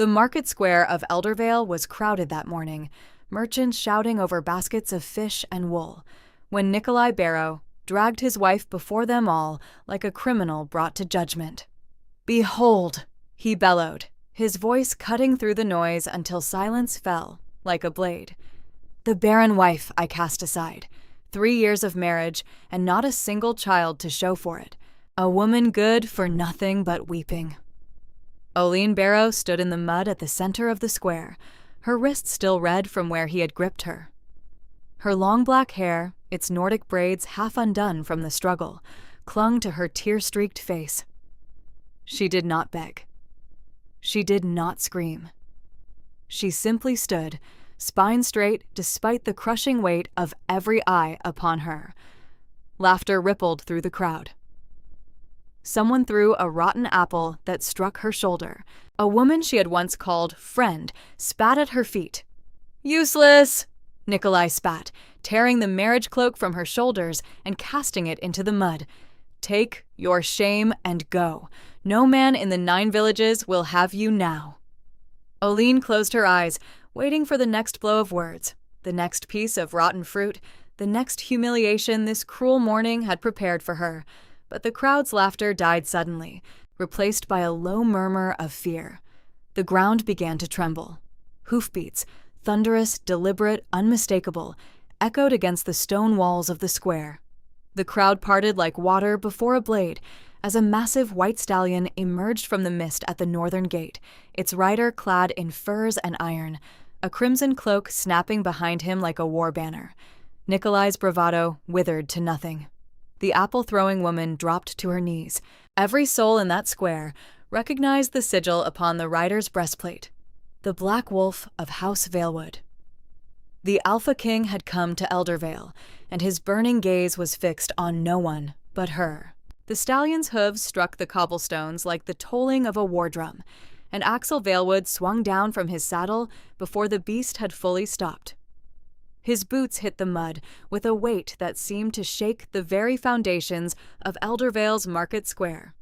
The market square of Eldervale was crowded that morning, merchants shouting over baskets of fish and wool, when Nicolai Barrow dragged his wife before them all like a criminal brought to judgment. "Behold!" he bellowed, his voice cutting through the noise until silence fell like a blade. "The barren wife I cast aside, 3 years of marriage and not a single child to show for it, a woman good for nothing but weeping." Oline Barrow stood in the mud at the center of the square, her wrists still red from where he had gripped her. Her long black hair, its Nordic braids half undone from the struggle, clung to her tear-streaked face. She did not beg. She did not scream. She simply stood, spine straight despite the crushing weight of every eye upon her. Laughter rippled through the crowd. Someone threw a rotten apple that struck her shoulder. A woman she had once called friend spat at her feet. "Useless!" Nicolai spat, tearing the marriage cloak from her shoulders and casting it into the mud. "Take your shame and go. No man in the 9 villages will have you now." Oline closed her eyes, waiting for the next blow of words, the next piece of rotten fruit, the next humiliation this cruel morning had prepared for her. But the crowd's laughter died suddenly, replaced by a low murmur of fear. The ground began to tremble. Hoofbeats, thunderous, deliberate, unmistakable, echoed against the stone walls of the square. The crowd parted like water before a blade as a massive white stallion emerged from the mist at the northern gate, its rider clad in furs and iron, a crimson cloak snapping behind him like a war banner. Nicolai's bravado withered to nothing. The apple-throwing woman dropped to her knees. Every soul in that square recognized the sigil upon the rider's breastplate, the Black Wolf of House Valewood. The Alpha King had come to Eldervale, and his burning gaze was fixed on no one but her. The stallion's hooves struck the cobblestones like the tolling of a war drum, and Axel Valewood swung down from his saddle before the beast had fully stopped. His boots hit the mud with a weight that seemed to shake the very foundations of Eldervale's market square.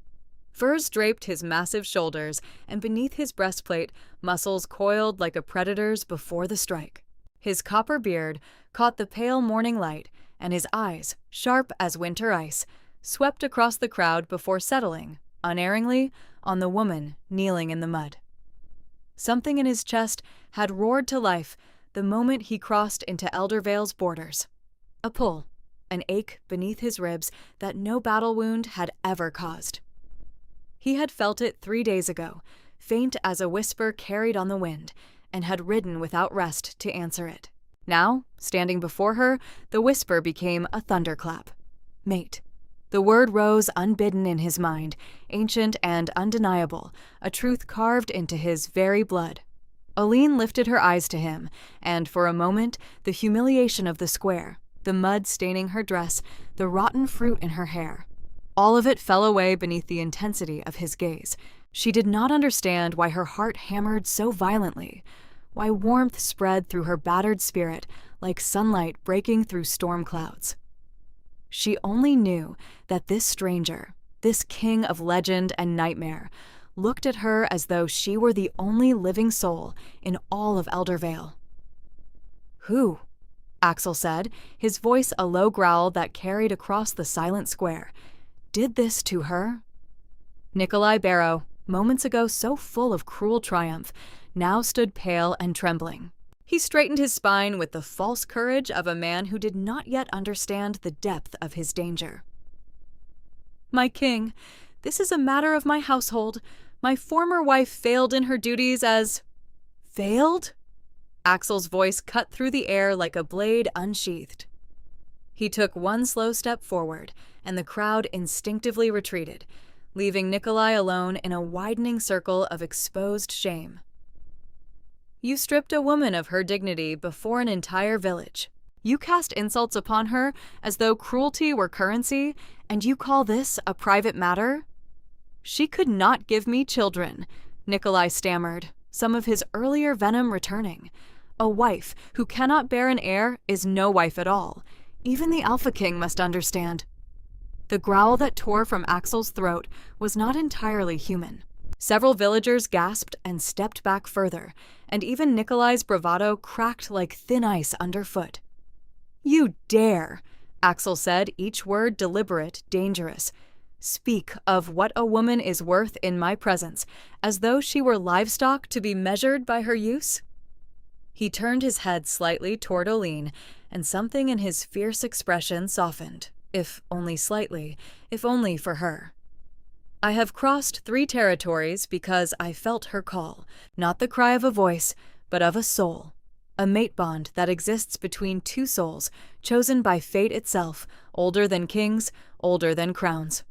Furs draped his massive shoulders, and beneath his breastplate, muscles coiled like a predator's before the strike. His copper beard caught the pale morning light, and his eyes, sharp as winter ice, swept across the crowd before settling, unerringly, on the woman kneeling in the mud. Something in his chest had roared to life the moment he crossed into Eldervale's borders. A pull, an ache beneath his ribs that no battle wound had ever caused. He had felt it 3 days ago, faint as a whisper carried on the wind, and had ridden without rest to answer it. Now, standing before her, the whisper became a thunderclap. Mate. The word rose unbidden in his mind, ancient and undeniable, a truth carved into his very blood. Oline lifted her eyes to him, and for a moment the humiliation of the square, the mud staining her dress, the rotten fruit in her hair, all of it fell away beneath the intensity of his gaze. She did not understand why her heart hammered so violently, why warmth spread through her battered spirit like sunlight breaking through storm clouds. She only knew that this stranger, this king of legend and nightmare, looked at her as though she were the only living soul in all of Eldervale. "Who?" Axel said, his voice a low growl that carried across the silent square. "Did this to her?" Nicolai Barrow, moments ago so full of cruel triumph, now stood pale and trembling. He straightened his spine with the false courage of a man who did not yet understand the depth of his danger. "My king, this is a matter of my household. My former wife failed in her duties as—" "Failed?" Axel's voice cut through the air like a blade unsheathed. He took one slow step forward, and the crowd instinctively retreated, leaving Nicolai alone in a widening circle of exposed shame. "You stripped a woman of her dignity before an entire village. You cast insults upon her as though cruelty were currency, and you call this a private matter?" "She could not give me children," Nicolai stammered, some of his earlier venom returning. "A wife who cannot bear an heir is no wife at all. Even the Alpha King must understand." The growl that tore from Axel's throat was not entirely human. Several villagers gasped and stepped back further, and even Nicolai's bravado cracked like thin ice underfoot. "You dare," Axel said, each word deliberate, dangerous. "Speak of what a woman is worth in my presence, as though she were livestock to be measured by her use?" He turned his head slightly toward Oline, and something in his fierce expression softened, if only slightly, if only for her. "I have crossed 3 territories because I felt her call, not the cry of a voice, but of a soul. A mate bond that exists between 2 souls, chosen by fate itself, older than kings, older than crowns."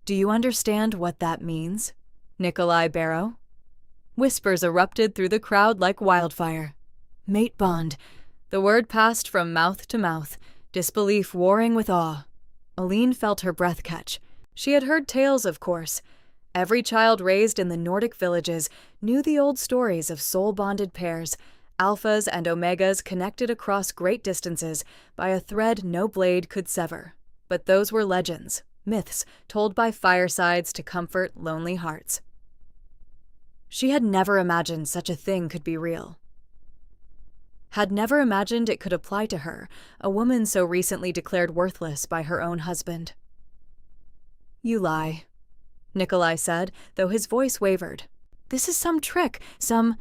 "Do you understand what that means, Nicolai Barrow?" Whispers erupted through the crowd like wildfire. Mate bond. The word passed from mouth to mouth, disbelief warring with awe. Oline felt her breath catch. She had heard tales, of course. Every child raised in the Nordic villages knew the old stories of soul-bonded pairs, alphas and omegas connected across great distances by a thread no blade could sever. But those were legends, myths told by firesides to comfort lonely hearts. She had never imagined such a thing could be real. Had never imagined it could apply to her, a woman so recently declared worthless by her own husband. "You lie," Nicolai said, though his voice wavered. "This is some trick, some—"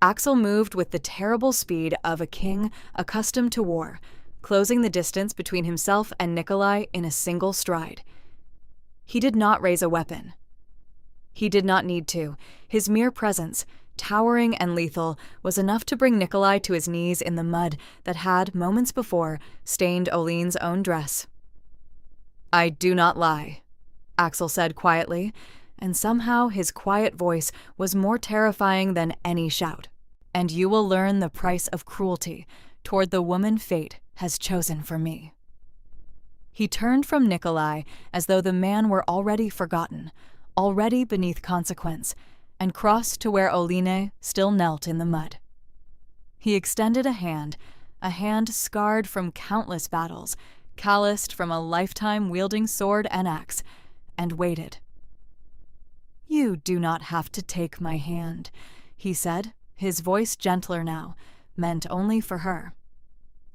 Axel moved with the terrible speed of a king accustomed to war, closing the distance between himself and Nicolai in a single stride. He did not raise a weapon. He did not need to. His mere presence, towering and lethal, was enough to bring Nicolai to his knees in the mud that had, moments before, stained Oline's own dress. "I do not lie," Axel said quietly, and somehow his quiet voice was more terrifying than any shout. "And you will learn the price of cruelty toward the woman fate has chosen for me." He turned from Nicolai as though the man were already forgotten, already beneath consequence, and crossed to where Oline still knelt in the mud. He extended a hand scarred from countless battles, calloused from a lifetime wielding sword and axe, and waited. "You do not have to take my hand," he said, his voice gentler now, meant only for her.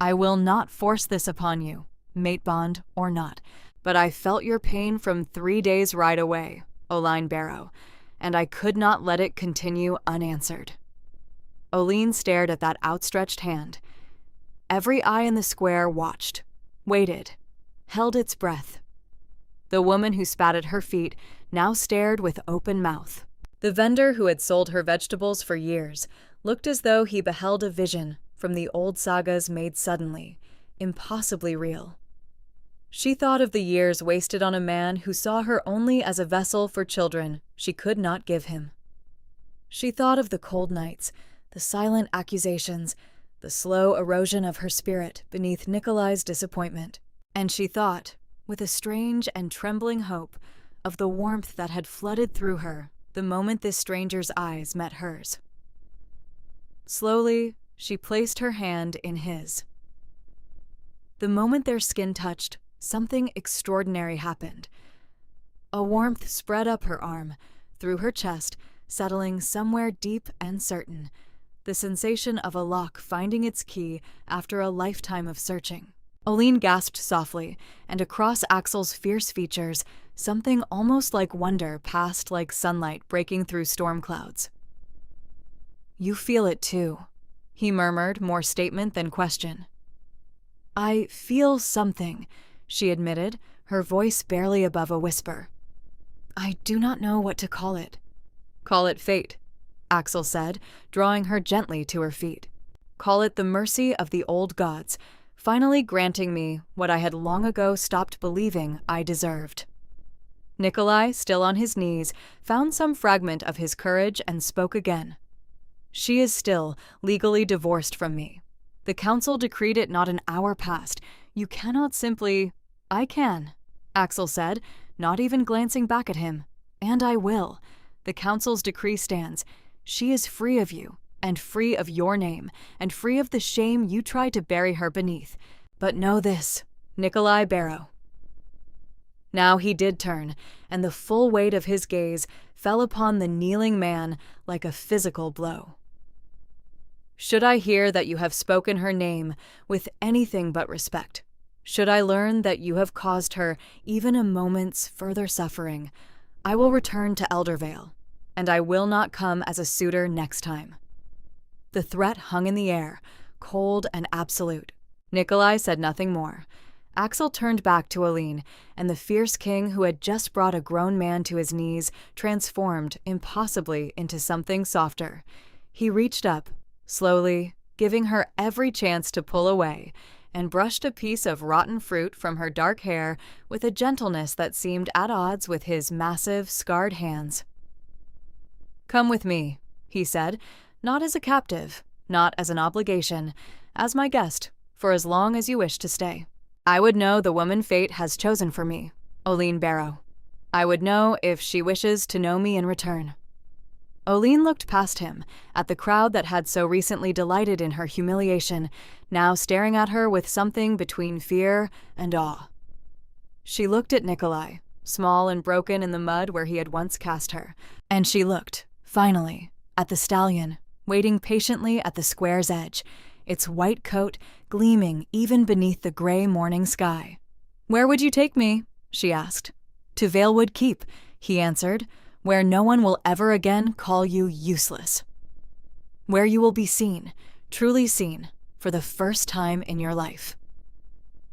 "I will not force this upon you, mate bond or not, but I felt your pain from 3 days' ride away, Oline Barrow, and I could not let it continue unanswered." Oline stared at that outstretched hand. Every eye in the square watched, waited, held its breath. The woman who spat at her feet now stared with open mouth. The vendor who had sold her vegetables for years looked as though he beheld a vision from the old sagas made suddenly, impossibly real. She thought of the years wasted on a man who saw her only as a vessel for children she could not give him. She thought of the cold nights, the silent accusations, the slow erosion of her spirit beneath Nicolai's disappointment. And she thought, with a strange and trembling hope, of the warmth that had flooded through her the moment this stranger's eyes met hers. Slowly, she placed her hand in his. The moment their skin touched, something extraordinary happened. A warmth spread up her arm, through her chest, settling somewhere deep and certain, the sensation of a lock finding its key after a lifetime of searching. Oline gasped softly, and across Axel's fierce features, something almost like wonder passed like sunlight breaking through storm clouds. "You feel it too," he murmured, more statement than question. "I feel something," she admitted, her voice barely above a whisper. "I do not know what to call it." "Call it fate," Axel said, drawing her gently to her feet. "Call it the mercy of the old gods, finally granting me what I had long ago stopped believing I deserved." Nicolai, still on his knees, found some fragment of his courage and spoke again. "She is still legally divorced from me. The council decreed it not an hour past. You cannot simply—" "I can," Axel said, not even glancing back at him. "And I will. The council's decree stands. She is free of you, and free of your name, and free of the shame you tried to bury her beneath. But know this, Nicolai Barrow." Now he did turn, and the full weight of his gaze fell upon the kneeling man like a physical blow. "Should I hear that you have spoken her name with anything but respect, should I learn that you have caused her even a moment's further suffering, I will return to Eldervale, and I will not come as a suitor next time." The threat hung in the air, cold and absolute. Nicolai said nothing more. Axel turned back to Oline, and the fierce king who had just brought a grown man to his knees transformed impossibly into something softer. He reached up, slowly, giving her every chance to pull away, and brushed a piece of rotten fruit from her dark hair with a gentleness that seemed at odds with his massive, scarred hands. "Come with me," he said, "not as a captive, not as an obligation, as my guest, for as long as you wish to stay. I would know the woman fate has chosen for me, Oline Barrow. I would know if she wishes to know me in return." Oline looked past him, at the crowd that had so recently delighted in her humiliation, now staring at her with something between fear and awe. She looked at Nicolai, small and broken in the mud where he had once cast her, and she looked, finally, at the stallion, waiting patiently at the square's edge, its white coat gleaming even beneath the gray morning sky. "Where would you take me?" she asked. "To Valewood Keep," he answered, "where no one will ever again call you useless. Where you will be seen, truly seen, for the first time in your life."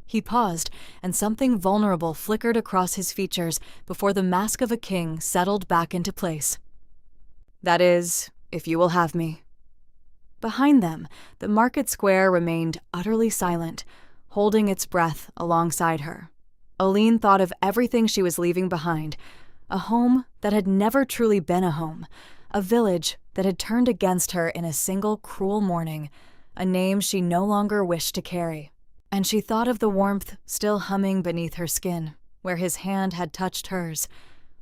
He paused, and something vulnerable flickered across his features before the mask of a king settled back into place. "That is, if you will have me." Behind them, the market square remained utterly silent, holding its breath alongside her. Oline thought of everything she was leaving behind, a home that had never truly been a home, a village that had turned against her in a single cruel morning, a name she no longer wished to carry. And she thought of the warmth still humming beneath her skin, where his hand had touched hers,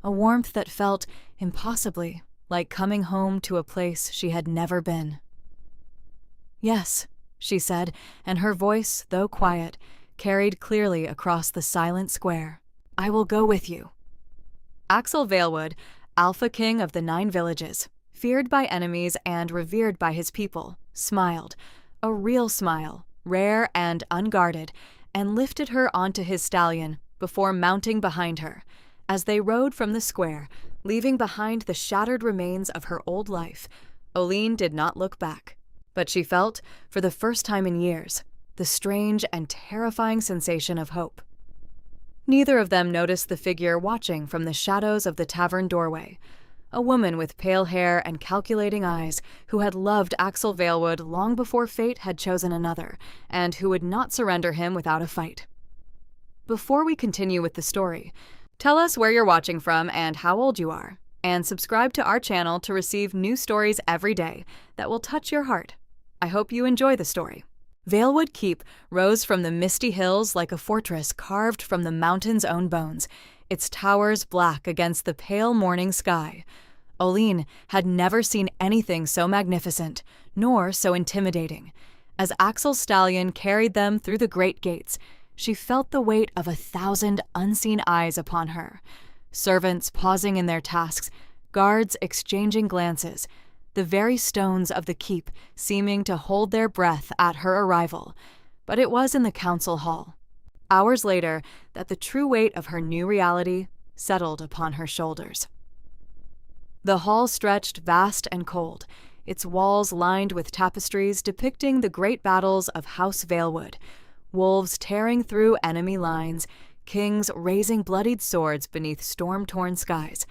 a warmth that felt, impossibly, like coming home to a place she had never been. "Yes," she said, and her voice, though quiet, carried clearly across the silent square. "I will go with you." Axel Valewood, Alpha King of the 9 villages, feared by enemies and revered by his people, smiled, a real smile, rare and unguarded, and lifted her onto his stallion before mounting behind her. As they rode from the square, leaving behind the shattered remains of her old life, Oline did not look back. But she felt, for the first time in years, the strange and terrifying sensation of hope. Neither of them noticed the figure watching from the shadows of the tavern doorway, a woman with pale hair and calculating eyes who had loved Axel Valewood long before fate had chosen another, and who would not surrender him without a fight. Before we continue with the story, tell us where you're watching from and how old you are, and subscribe to our channel to receive new stories every day that will touch your heart. I hope you enjoy the story. Valewood Keep rose from the misty hills like a fortress carved from the mountain's own bones, its towers black against the pale morning sky. Oline had never seen anything so magnificent, nor so intimidating. As Axel's stallion carried them through the great gates, she felt the weight of 1,000 unseen eyes upon her. Servants pausing in their tasks, guards exchanging glances, the very stones of the keep seeming to hold their breath at her arrival. But it was in the council hall, hours later, that the true weight of her new reality settled upon her shoulders. The hall stretched vast and cold, its walls lined with tapestries depicting the great battles of House Valewood, wolves tearing through enemy lines, kings raising bloodied swords beneath storm-torn skies.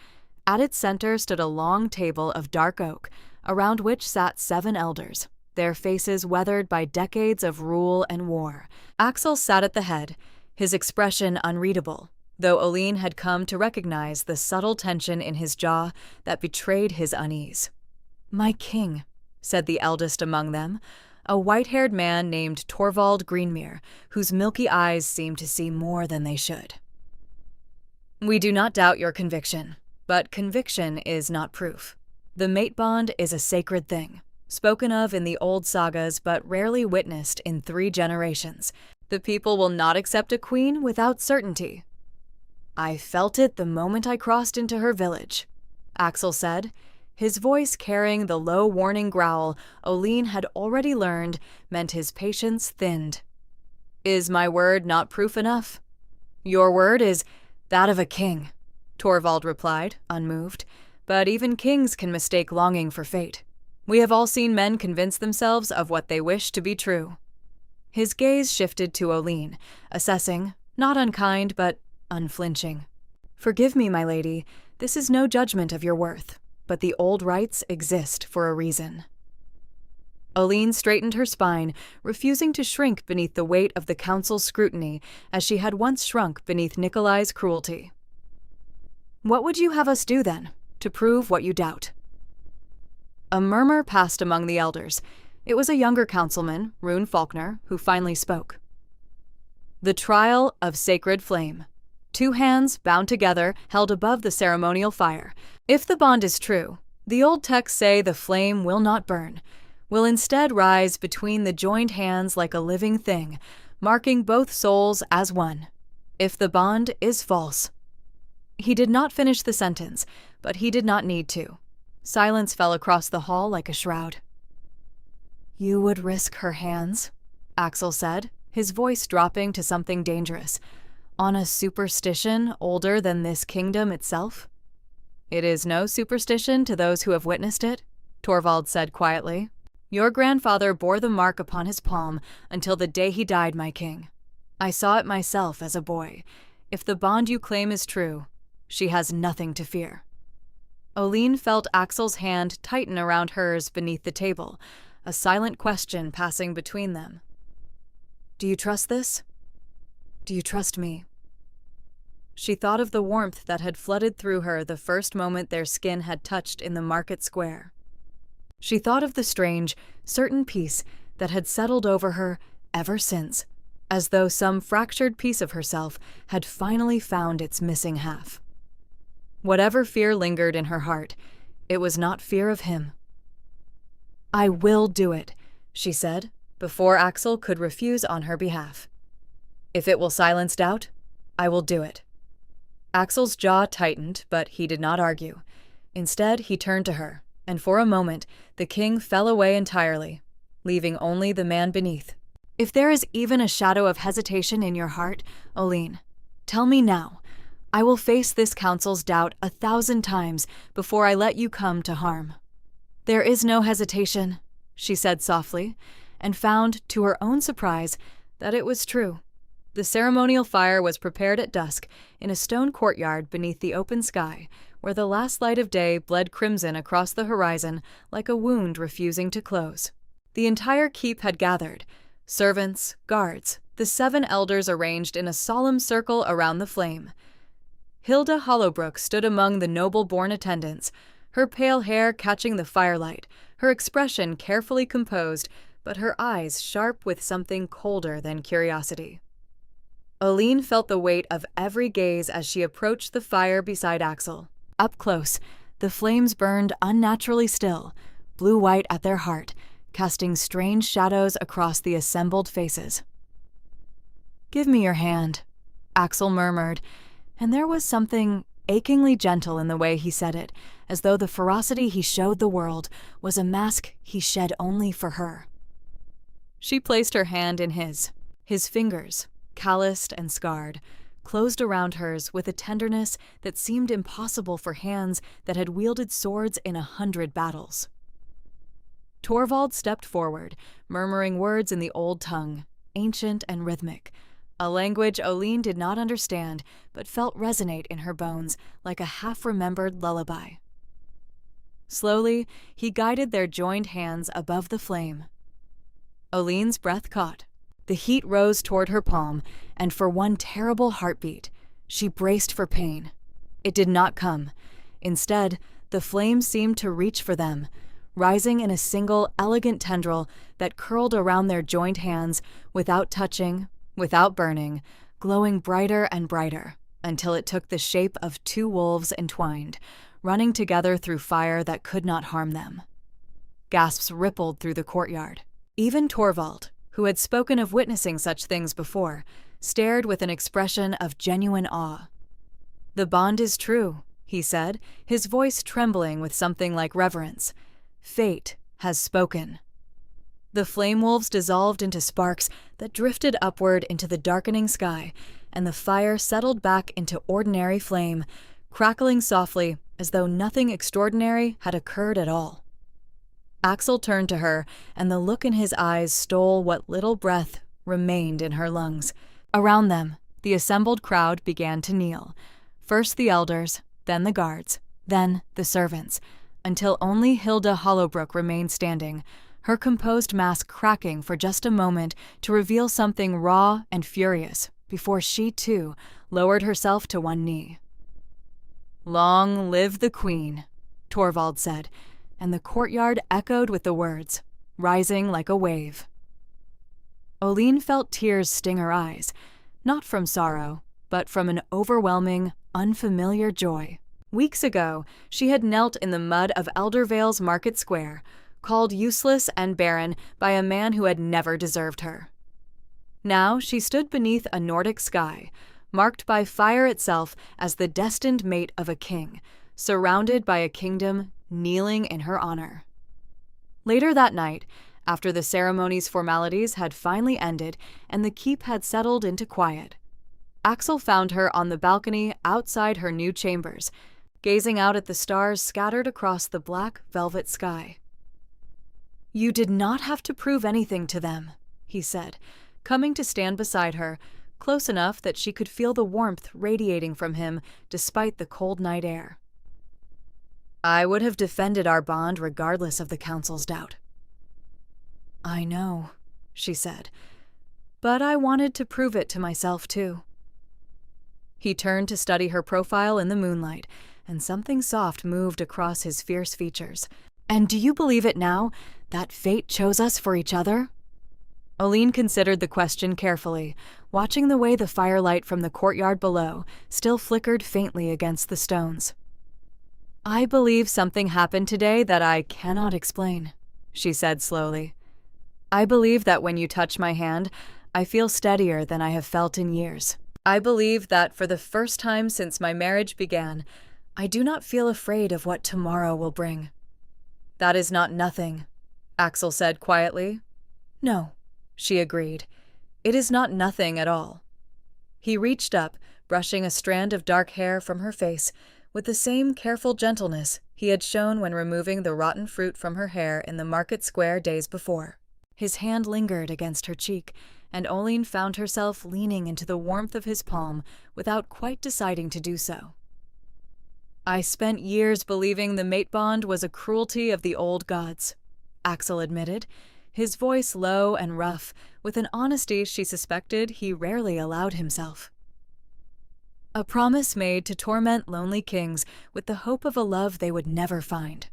At its center stood a long table of dark oak, around which sat 7 elders, their faces weathered by decades of rule and war. Axel sat at the head, his expression unreadable, though Oline had come to recognize the subtle tension in his jaw that betrayed his unease. "My king," said the eldest among them, a white-haired man named Torvald Greenmere, whose milky eyes seemed to see more than they should. "We do not doubt your conviction, but conviction is not proof. The mate bond is a sacred thing, spoken of in the old sagas but rarely witnessed in 3 generations. The people will not accept a queen without certainty." I felt it the moment I crossed into her village, Axel said, his voice carrying the low warning growl Oline had already learned meant his patience thinned. Is my word not proof enough? Your word is that of a king, Torvald replied, unmoved. But even kings can mistake longing for fate. We have all seen men convince themselves of what they wish to be true. His gaze shifted to Oline, assessing, not unkind, but unflinching. Forgive me, my lady, this is no judgment of your worth, but the old rites exist for a reason. Oline straightened her spine, refusing to shrink beneath the weight of the council's scrutiny as she had once shrunk beneath Nicolai's cruelty. What would you have us do, then, to prove what you doubt? A murmur passed among the elders. It was a younger councilman, Rune Faulkner, who finally spoke. The trial of sacred flame. 2 hands, bound together, held above the ceremonial fire. If the bond is true, the old texts say the flame will not burn, will instead rise between the joined hands like a living thing, marking both souls as one. If the bond is false. He did not finish the sentence, but he did not need to. Silence fell across the hall like a shroud. You would risk her hands, Axel said, his voice dropping to something dangerous, on a superstition older than this kingdom itself? It is no superstition to those who have witnessed it, Torvald said quietly. Your grandfather bore the mark upon his palm until the day he died, my king. I saw it myself as a boy. If the bond you claim is true, she has nothing to fear. Oline felt Axel's hand tighten around hers beneath the table, a silent question passing between them. Do you trust this? Do you trust me? She thought of the warmth that had flooded through her the first moment their skin had touched in the market square. She thought of the strange, certain peace that had settled over her ever since, as though some fractured piece of herself had finally found its missing half. Whatever fear lingered in her heart, it was not fear of him. I will do it, she said, before Axel could refuse on her behalf. If it will silence doubt, I will do it. Axel's jaw tightened, but he did not argue. Instead, he turned to her, and for a moment, the king fell away entirely, leaving only the man beneath. If there is even a shadow of hesitation in your heart, Oline, tell me now. I will face this council's doubt 1,000 times before I let you come to harm. There is no hesitation, she said softly, and found, to her own surprise, that it was true. The ceremonial fire was prepared at dusk in a stone courtyard beneath the open sky, where the last light of day bled crimson across the horizon like a wound refusing to close. The entire keep had gathered, servants, guards, the 7 elders arranged in a solemn circle around the flame. Hilda Hollowbrook stood among the noble-born attendants, her pale hair catching the firelight, her expression carefully composed, but her eyes sharp with something colder than curiosity. Oline felt the weight of every gaze as she approached the fire beside Axel. Up close, the flames burned unnaturally still, blue-white at their heart, casting strange shadows across the assembled faces. Give me your hand, Axel murmured, and there was something achingly gentle in the way he said it, as though the ferocity he showed the world was a mask he shed only for her. She placed her hand in his fingers, calloused and scarred, closed around hers with a tenderness that seemed impossible for hands that had wielded swords in 100 battles. Torvald stepped forward, murmuring words in the old tongue, ancient and rhythmic, a language Oline did not understand but felt resonate in her bones like a half-remembered lullaby. Slowly, he guided their joined hands above the flame. Oline's breath caught. The heat rose toward her palm, and for one terrible heartbeat, she braced for pain. It did not come. Instead, the flame seemed to reach for them, rising in a single, elegant tendril that curled around their joined hands without touching, without burning, glowing brighter and brighter, until it took the shape of 2 wolves entwined, running together through fire that could not harm them. Gasps rippled through the courtyard. Even Torvald, who had spoken of witnessing such things before, stared with an expression of genuine awe. "The bond is true," he said, his voice trembling with something like reverence. "Fate has spoken." The flame wolves dissolved into sparks that drifted upward into the darkening sky, and the fire settled back into ordinary flame, crackling softly as though nothing extraordinary had occurred at all. Axel turned to her, and the look in his eyes stole what little breath remained in her lungs. Around them, the assembled crowd began to kneel. First the elders, then the guards, then the servants, until only Hilda Hollowbrook remained standing, her composed mask cracking for just a moment to reveal something raw and furious before she, too, lowered herself to one knee. "Long live the Queen," Torvald said, and the courtyard echoed with the words, rising like a wave. Oline felt tears sting her eyes, not from sorrow, but from an overwhelming, unfamiliar joy. Weeks ago, she had knelt in the mud of Eldervale's market square, called useless and barren by a man who had never deserved her. Now she stood beneath a Nordic sky, marked by fire itself as the destined mate of a king, surrounded by a kingdom kneeling in her honor. Later that night, after the ceremony's formalities had finally ended and the keep had settled into quiet, Axel found her on the balcony outside her new chambers, gazing out at the stars scattered across the black velvet sky. "You did not have to prove anything to them," he said, coming to stand beside her, close enough that she could feel the warmth radiating from him despite the cold night air. "I would have defended our bond regardless of the council's doubt." "I know," she said, "but I wanted to prove it to myself, too." He turned to study her profile in the moonlight, and something soft moved across his fierce features. "And do you believe it now, that fate chose us for each other?" Oline considered the question carefully, watching the way the firelight from the courtyard below still flickered faintly against the stones. "I believe something happened today that I cannot explain," she said slowly. "I believe that when you touch my hand, I feel steadier than I have felt in years. I believe that for the first time since my marriage began, I do not feel afraid of what tomorrow will bring." "That is not nothing," Axel said quietly. "No," she agreed. "It is not nothing at all." He reached up, brushing a strand of dark hair from her face, with the same careful gentleness he had shown when removing the rotten fruit from her hair in the market square days before. His hand lingered against her cheek, and Oline found herself leaning into the warmth of his palm without quite deciding to do so. "I spent years believing the mate bond was a cruelty of the old gods," Axel admitted, his voice low and rough, with an honesty she suspected he rarely allowed himself. "A promise made to torment lonely kings with the hope of a love they would never find.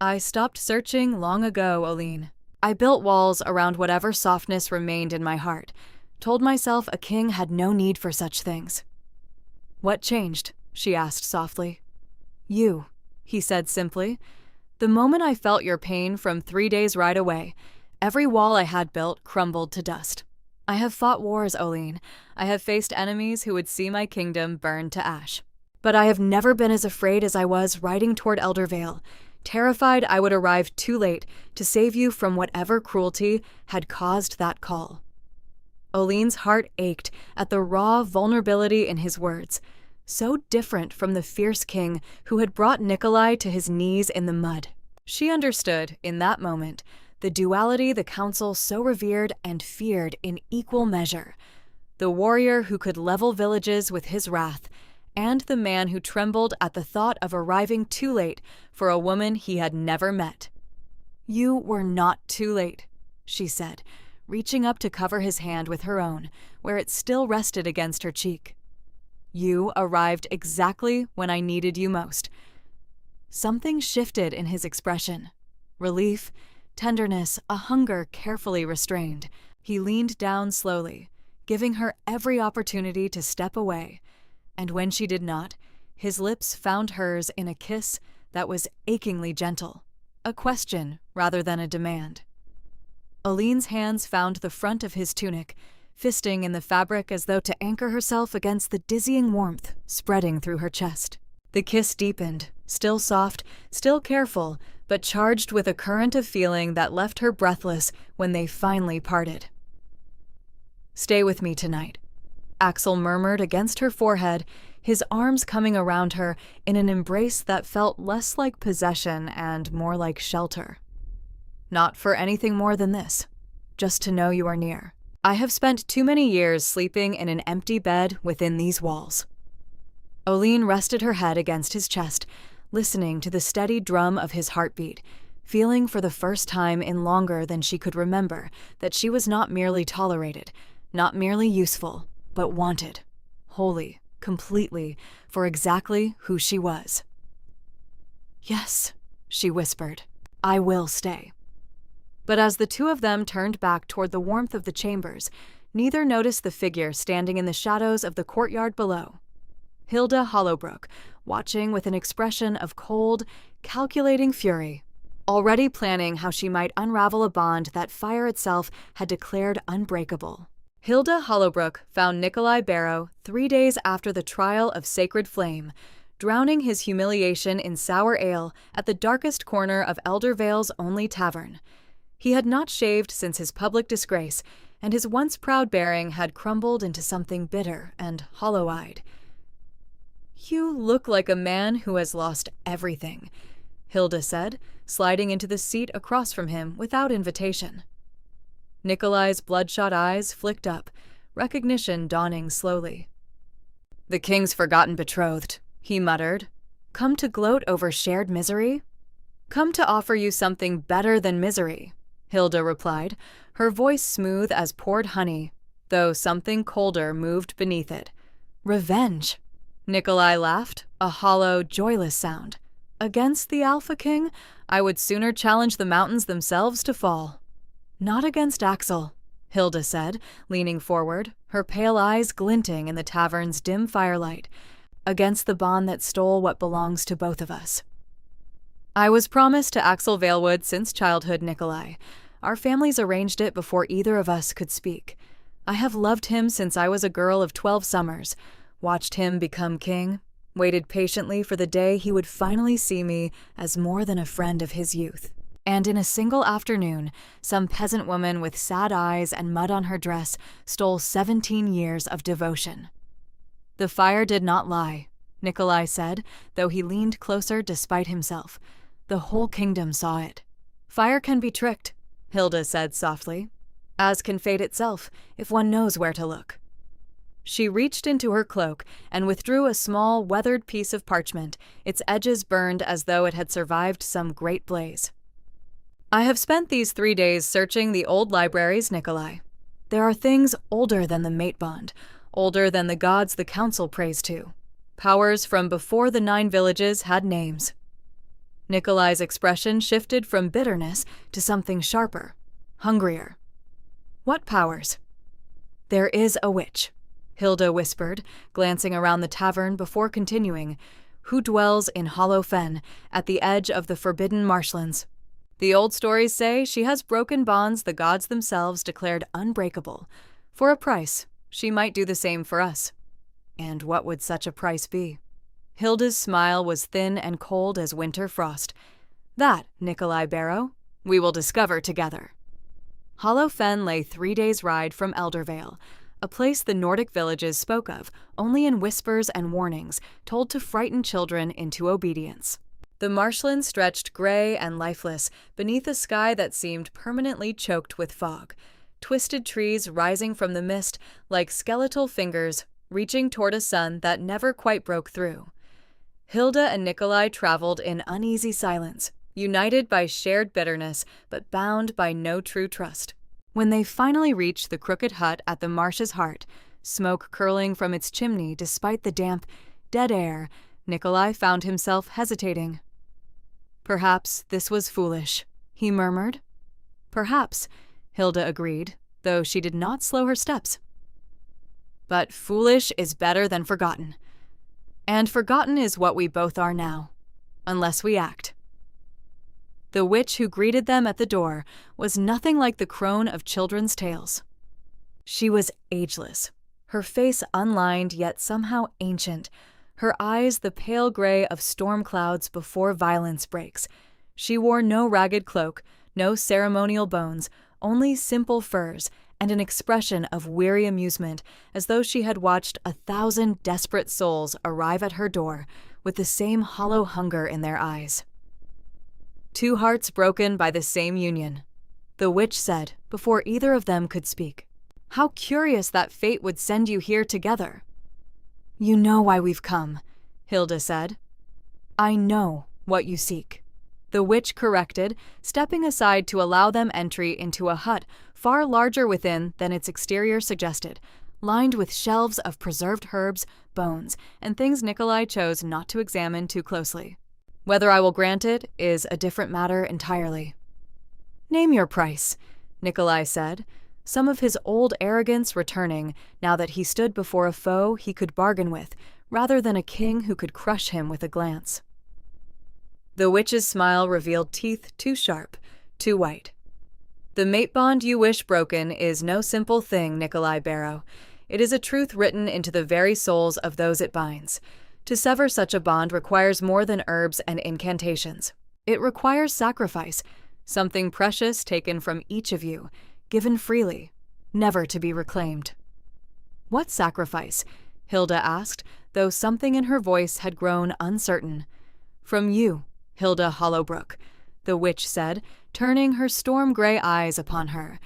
I stopped searching long ago, Oline. I built walls around whatever softness remained in my heart, told myself a king had no need for such things." "What changed?" she asked softly. "You," he said simply. "The moment I felt your pain from 3 days' ride away, every wall I had built crumbled to dust. I have fought wars, Oline. I have faced enemies who would see my kingdom burn to ash. But I have never been as afraid as I was riding toward Eldervale, terrified I would arrive too late to save you from whatever cruelty had caused that call." Oline's heart ached at the raw vulnerability in his words, so different from the fierce king who had brought Nicolai to his knees in the mud. She understood, in that moment, the duality the council so revered and feared in equal measure, the warrior who could level villages with his wrath, and the man who trembled at the thought of arriving too late for a woman he had never met. "You were not too late," she said, reaching up to cover his hand with her own, where it still rested against her cheek. "You arrived exactly when I needed you most." Something shifted in his expression. Relief, tenderness, a hunger carefully restrained. He leaned down slowly, giving her every opportunity to step away, and when she did not, his lips found hers in a kiss that was achingly gentle, a question rather than a demand. Oline's hands found the front of his tunic, fisting in the fabric as though to anchor herself against the dizzying warmth spreading through her chest. The kiss deepened, still soft, still careful, but charged with a current of feeling that left her breathless when they finally parted. "Stay with me tonight," Axel murmured against her forehead, his arms coming around her in an embrace that felt less like possession and more like shelter. "Not for anything more than this, just to know you are near. I have spent too many years sleeping in an empty bed within these walls." Oline rested her head against his chest, listening to the steady drum of his heartbeat, feeling for the first time in longer than she could remember that she was not merely tolerated, not merely useful, but wanted, wholly, completely, for exactly who she was. "Yes," she whispered, "I will stay." But as the two of them turned back toward the warmth of the chambers, neither noticed the figure standing in the shadows of the courtyard below. Hilda Hollowbrook, watching with an expression of cold, calculating fury, already planning how she might unravel a bond that fire itself had declared unbreakable. Hilda Hollowbrook found Nicolai Barrow 3 days after the trial of Sacred Flame, drowning his humiliation in sour ale at the darkest corner of Eldervale's only tavern. He had not shaved since his public disgrace, and his once proud bearing had crumbled into something bitter and hollow-eyed. "You look like a man who has lost everything," Hilda said, sliding into the seat across from him without invitation. Nicolai's bloodshot eyes flicked up, recognition dawning slowly. "The king's forgotten betrothed," he muttered. "Come to gloat over shared misery?" "Come to offer you something better than misery," Hilda replied, her voice smooth as poured honey, though something colder moved beneath it. "Revenge." Nicolai laughed, a hollow, joyless sound. "Against the Alpha King, I would sooner challenge the mountains themselves to fall." "Not against Axel," Hilda said, leaning forward, her pale eyes glinting in the tavern's dim firelight. "Against the bond that stole what belongs to both of us." "I was promised to Axel Valewood since childhood, Nicolai. Our families arranged it before either of us could speak. I have loved him since I was a girl of 12 summers, watched him become king, waited patiently for the day he would finally see me as more than a friend of his youth. And in a single afternoon, some peasant woman with sad eyes and mud on her dress stole 17 years of devotion." "The fire did not lie," Nicolai said, though he leaned closer despite himself. "The whole kingdom saw it." "Fire can be tricked," Hilda said softly, "as can fate itself, if one knows where to look." She reached into her cloak and withdrew a small, weathered piece of parchment, its edges burned as though it had survived some great blaze. "I have spent these 3 days searching the old libraries, Nicolai. There are things older than the mate bond, older than the gods the council prays to. Powers from before the 9 villages had names." Nicolai's expression shifted from bitterness to something sharper, hungrier. "What powers?" "There is a witch," Hilda whispered, glancing around the tavern before continuing, "who dwells in Hollow Fen, at the edge of the forbidden marshlands. The old stories say she has broken bonds the gods themselves declared unbreakable. For a price, she might do the same for us." "And what would such a price be?" Hilda's smile was thin and cold as winter frost. "That, Nicolai Barrow, we will discover together." Hollow Fen lay 3 days' ride from Eldervale, a place the Nordic villages spoke of only in whispers and warnings told to frighten children into obedience. The marshland stretched gray and lifeless beneath a sky that seemed permanently choked with fog, twisted trees rising from the mist like skeletal fingers reaching toward a sun that never quite broke through. Hilda and Nicolai traveled in uneasy silence, united by shared bitterness but bound by no true trust. When they finally reached the crooked hut at the marsh's heart, smoke curling from its chimney despite the damp, dead air, Nicolai found himself hesitating. "Perhaps this was foolish," he murmured. "Perhaps," Hilda agreed, though she did not slow her steps. "But foolish is better than forgotten. And forgotten is what we both are now, unless we act." The witch who greeted them at the door was nothing like the crone of children's tales. She was ageless, her face unlined yet somehow ancient, her eyes the pale gray of storm clouds before violence breaks. She wore no ragged cloak, no ceremonial bones, only simple furs and an expression of weary amusement, as though she had watched 1,000 desperate souls arrive at her door with the same hollow hunger in their eyes. Two hearts broken by the same union, the witch said before either of them could speak. How curious that fate would send you here together. You know why we've come, Hilda said. I know what you seek, the witch corrected, stepping aside to allow them entry into a hut far larger within than its exterior suggested, lined with shelves of preserved herbs, bones, and things Nicolai chose not to examine too closely. Whether I will grant it is a different matter entirely. Name your price, Nicolai said, some of his old arrogance returning now that he stood before a foe he could bargain with, rather than a king who could crush him with a glance. The witch's smile revealed teeth too sharp, too white. The mate bond you wish broken is no simple thing, Nicolai Barrow. It is a truth written into the very souls of those it binds. To sever such a bond requires more than herbs and incantations. It requires sacrifice, something precious taken from each of you, given freely, never to be reclaimed. What sacrifice? Hilda asked, though something in her voice had grown uncertain. From you, Hilda Hollowbrook, the witch said, turning her storm-gray eyes upon her.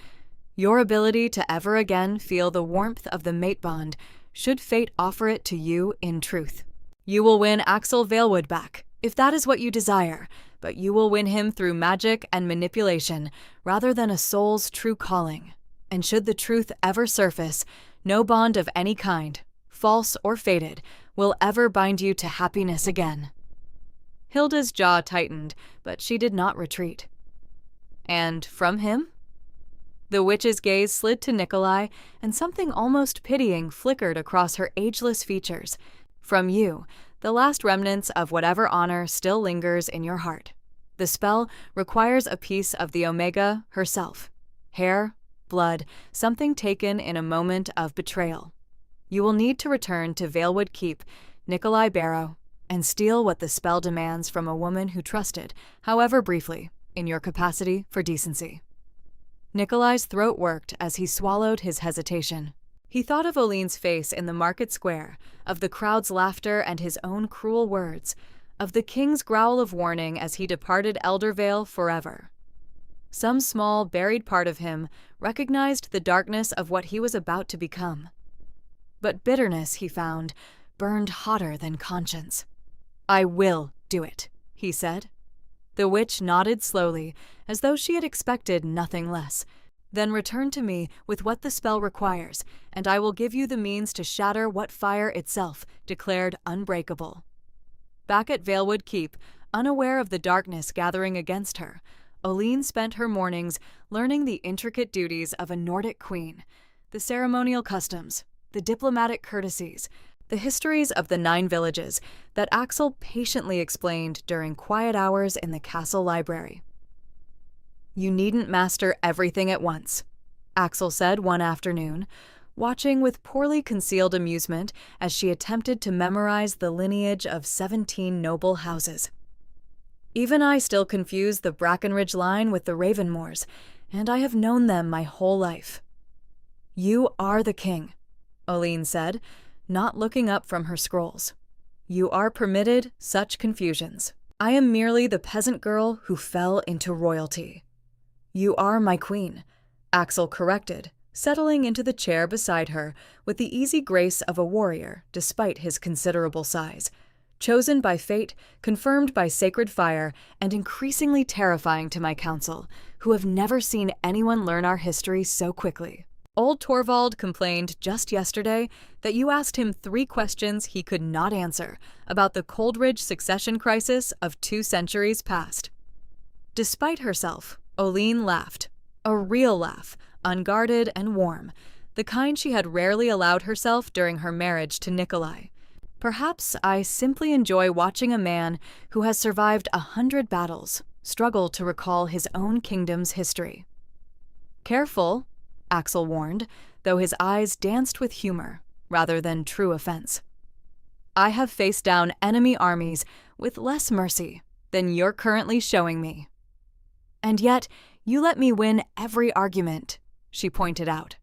Your ability to ever again feel the warmth of the mate bond, should fate offer it to you in truth. You will win Axel Valewood back, if that is what you desire, but you will win him through magic and manipulation, rather than a soul's true calling. And should the truth ever surface, no bond of any kind, false or fated, will ever bind you to happiness again. Hilda's jaw tightened, but she did not retreat. And from him? The witch's gaze slid to Nicolai, and something almost pitying flickered across her ageless features. From you, the last remnants of whatever honor still lingers in your heart. The spell requires a piece of the Omega herself. Hair, blood, something taken in a moment of betrayal. You will need to return to Valewood Keep, Nicolai Barrow, and steal what the spell demands from a woman who trusted, however briefly, in your capacity for decency. Nicolai's throat worked as he swallowed his hesitation. He thought of Oline's face in the market square, of the crowd's laughter and his own cruel words, of the king's growl of warning as he departed Eldervale forever. Some small, buried part of him recognized the darkness of what he was about to become. But bitterness, he found, burned hotter than conscience. I will do it, he said. The witch nodded slowly, as though she had expected nothing less. Then return to me with what the spell requires, and I will give you the means to shatter what fire itself declared unbreakable. Back at Valewood Keep, unaware of the darkness gathering against her, Oline spent her mornings learning the intricate duties of a Nordic queen, the ceremonial customs, the diplomatic courtesies, the histories of the 9 villages that Axel patiently explained during quiet hours in the castle library. You needn't master everything at once, Axel said one afternoon, watching with poorly concealed amusement as she attempted to memorize the lineage of 17 noble houses. Even I still confuse the Brackenridge line with the Ravenmoors, and I have known them my whole life. You are the king, Oline said, not looking up from her scrolls. You are permitted such confusions. I am merely the peasant girl who fell into royalty. You are my queen, Axel corrected, settling into the chair beside her with the easy grace of a warrior despite his considerable size. Chosen by fate, confirmed by sacred fire, and increasingly terrifying to my council, who have never seen anyone learn our history so quickly. Old Torvald complained just yesterday that you asked him 3 questions he could not answer about the Coldridge succession crisis of 2 centuries past. Despite herself, Oline laughed. A real laugh, unguarded and warm, the kind she had rarely allowed herself during her marriage to Nicolai. Perhaps I simply enjoy watching a man who has survived 100 battles struggle to recall his own kingdom's history. Careful, Axel warned, though his eyes danced with humor rather than true offense. "I have faced down enemy armies with less mercy than you're currently showing me." "And yet, you let me win every argument," she pointed out.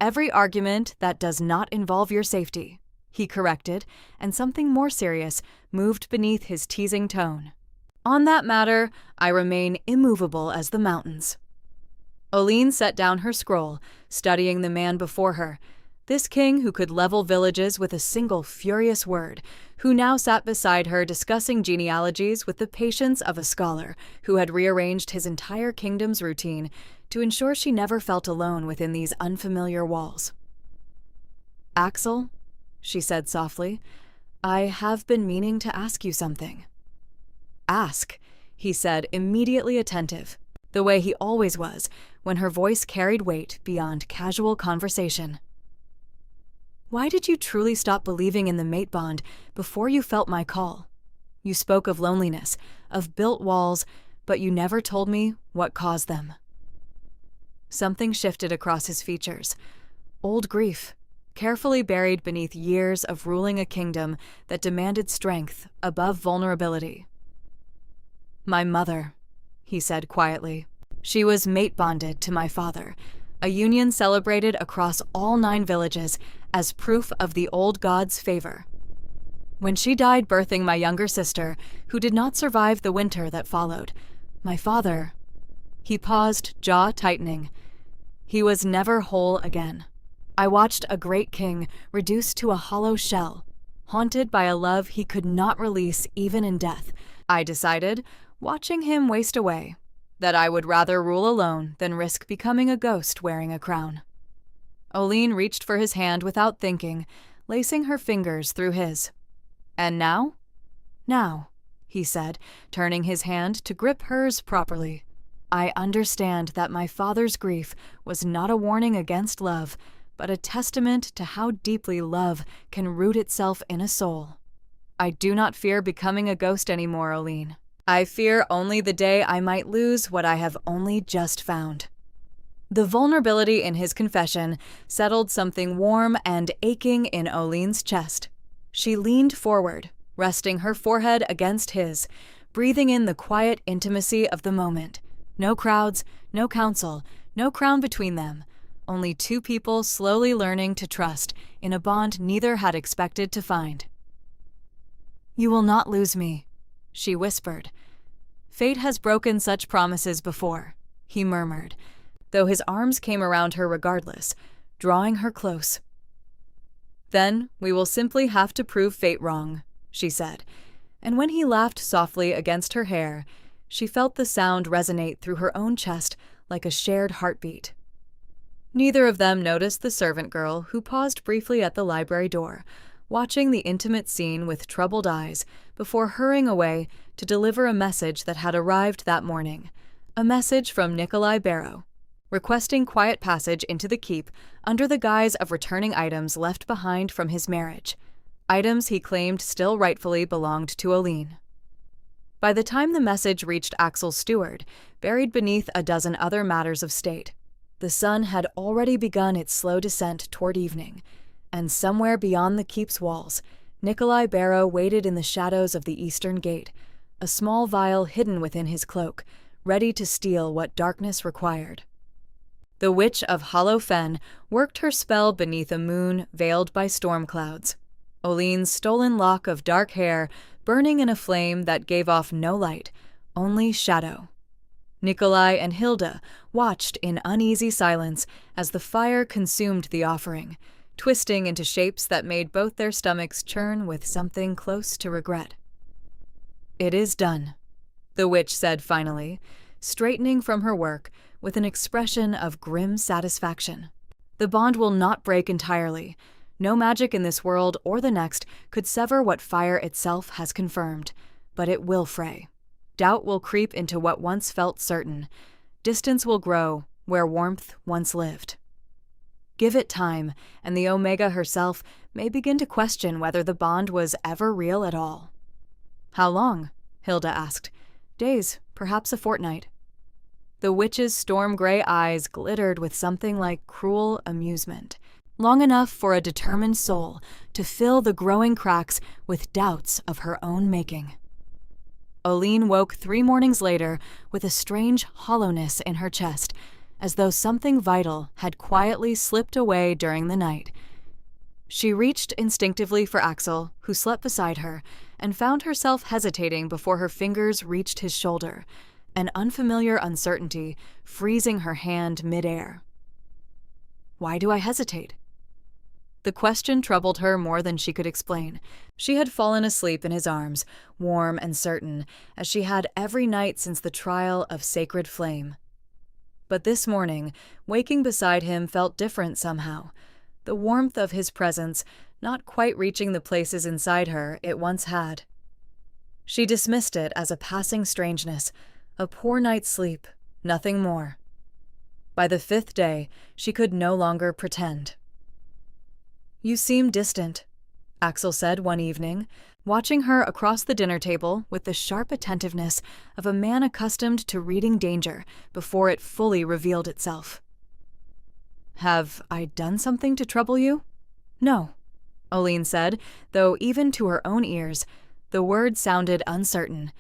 "Every argument that does not involve your safety," he corrected, and something more serious moved beneath his teasing tone. "On that matter, I remain immovable as the mountains." Oline set down her scroll, studying the man before her, this king who could level villages with a single furious word, who now sat beside her discussing genealogies with the patience of a scholar who had rearranged his entire kingdom's routine to ensure she never felt alone within these unfamiliar walls. "Axel," she said softly, "I have been meaning to ask you something." "Ask," he said, immediately attentive, the way he always was when her voice carried weight beyond casual conversation. "Why did you truly stop believing in the mate bond before you felt my call? You spoke of loneliness, of built walls, but you never told me what caused them." Something shifted across his features. Old grief, carefully buried beneath years of ruling a kingdom that demanded strength above vulnerability. "My mother," he said quietly. "She was mate-bonded to my father, a union celebrated across all 9 villages as proof of the old god's favor. When she died birthing my younger sister, who did not survive the winter that followed, my father—" He paused, jaw tightening. "He was never whole again. I watched a great king reduced to a hollow shell, haunted by a love he could not release even in death. I decided, watching him waste away, that I would rather rule alone than risk becoming a ghost wearing a crown." Oline reached for his hand without thinking, lacing her fingers through his. "And now?" "Now," he said, turning his hand to grip hers properly. "I understand that my father's grief was not a warning against love, but a testament to how deeply love can root itself in a soul. I do not fear becoming a ghost anymore, Oline. I fear only the day I might lose what I have only just found." The vulnerability in his confession settled something warm and aching in Oline's chest. She leaned forward, resting her forehead against his, breathing in the quiet intimacy of the moment. No crowds, no counsel, no crown between them. Only 2 people slowly learning to trust in a bond neither had expected to find. "You will not lose me," she whispered. "Fate has broken such promises before," he murmured, though his arms came around her regardless, drawing her close. "Then we will simply have to prove fate wrong," she said, and when he laughed softly against her hair, she felt the sound resonate through her own chest like a shared heartbeat. Neither of them noticed the servant girl who paused briefly at the library door, watching the intimate scene with troubled eyes before hurrying away to deliver a message that had arrived that morning, a message from Nicolai Barrow, requesting quiet passage into the keep under the guise of returning items left behind from his marriage, items he claimed still rightfully belonged to Oline. By the time the message reached Axel's steward, buried beneath a dozen other matters of state, the sun had already begun its slow descent toward evening, and somewhere beyond the keep's walls, Nicolai Barrow waited in the shadows of the eastern gate, a small vial hidden within his cloak, ready to steal what darkness required. The Witch of Hollow Fen worked her spell beneath a moon veiled by storm clouds, Oline's stolen lock of dark hair burning in a flame that gave off no light, only shadow. Nicolai and Hilda watched in uneasy silence as the fire consumed the offering, twisting into shapes that made both their stomachs churn with something close to regret. "It is done," the witch said finally, straightening from her work with an expression of grim satisfaction. "The bond will not break entirely. No magic in this world or the next could sever what fire itself has confirmed, but it will fray. Doubt will creep into what once felt certain. Distance will grow where warmth once lived. Give it time, and the Omega herself may begin to question whether the bond was ever real at all." "How long?" Hilda asked. "Days, perhaps a fortnight." The witch's storm-gray eyes glittered with something like cruel amusement, long enough for a determined soul to fill the growing cracks with doubts of her own making. Oline woke 3 mornings later with a strange hollowness in her chest, as though something vital had quietly slipped away during the night. She reached instinctively for Axel, who slept beside her, and found herself hesitating before her fingers reached his shoulder, an unfamiliar uncertainty freezing her hand midair. Why do I hesitate? The question troubled her more than she could explain. She had fallen asleep in his arms, warm and certain, as she had every night since the trial of Sacred Flame. But this morning, waking beside him felt different somehow, the warmth of his presence not quite reaching the places inside her it once had. She dismissed it as a passing strangeness, a poor night's sleep, nothing more. By the 5th day, she could no longer pretend. "You seem distant," Axel said one evening, watching her across the dinner table with the sharp attentiveness of a man accustomed to reading danger before it fully revealed itself. "Have I done something to trouble you?" "No," Oline said, though even to her own ears, the word sounded uncertain.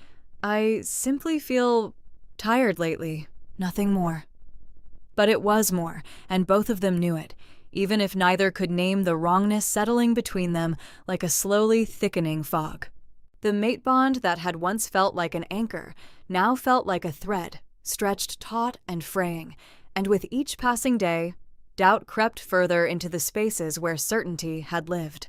"I simply feel tired lately, nothing more." But it was more, and both of them knew it, even if neither could name the wrongness settling between them like a slowly thickening fog. The mate bond that had once felt like an anchor now felt like a thread, stretched taut and fraying, and with each passing day, doubt crept further into the spaces where certainty had lived.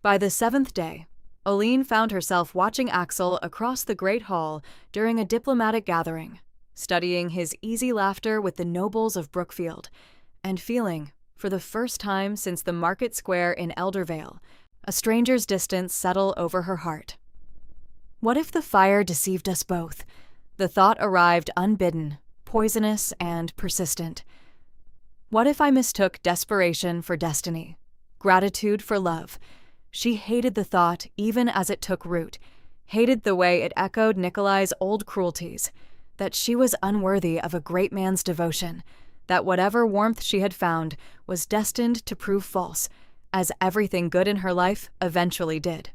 By the 7th day, Oline found herself watching Axel across the great hall during a diplomatic gathering, studying his easy laughter with the nobles of Brookfield, and feeling, for the first time since the market square in Eldervale, a stranger's distance settle over her heart. What if the fire deceived us both? The thought arrived unbidden, poisonous and persistent. What if I mistook desperation for destiny, gratitude for love? She hated the thought even as it took root, hated the way it echoed Nicolai's old cruelties, that she was unworthy of a great man's devotion, that whatever warmth she had found was destined to prove false, as everything good in her life eventually did.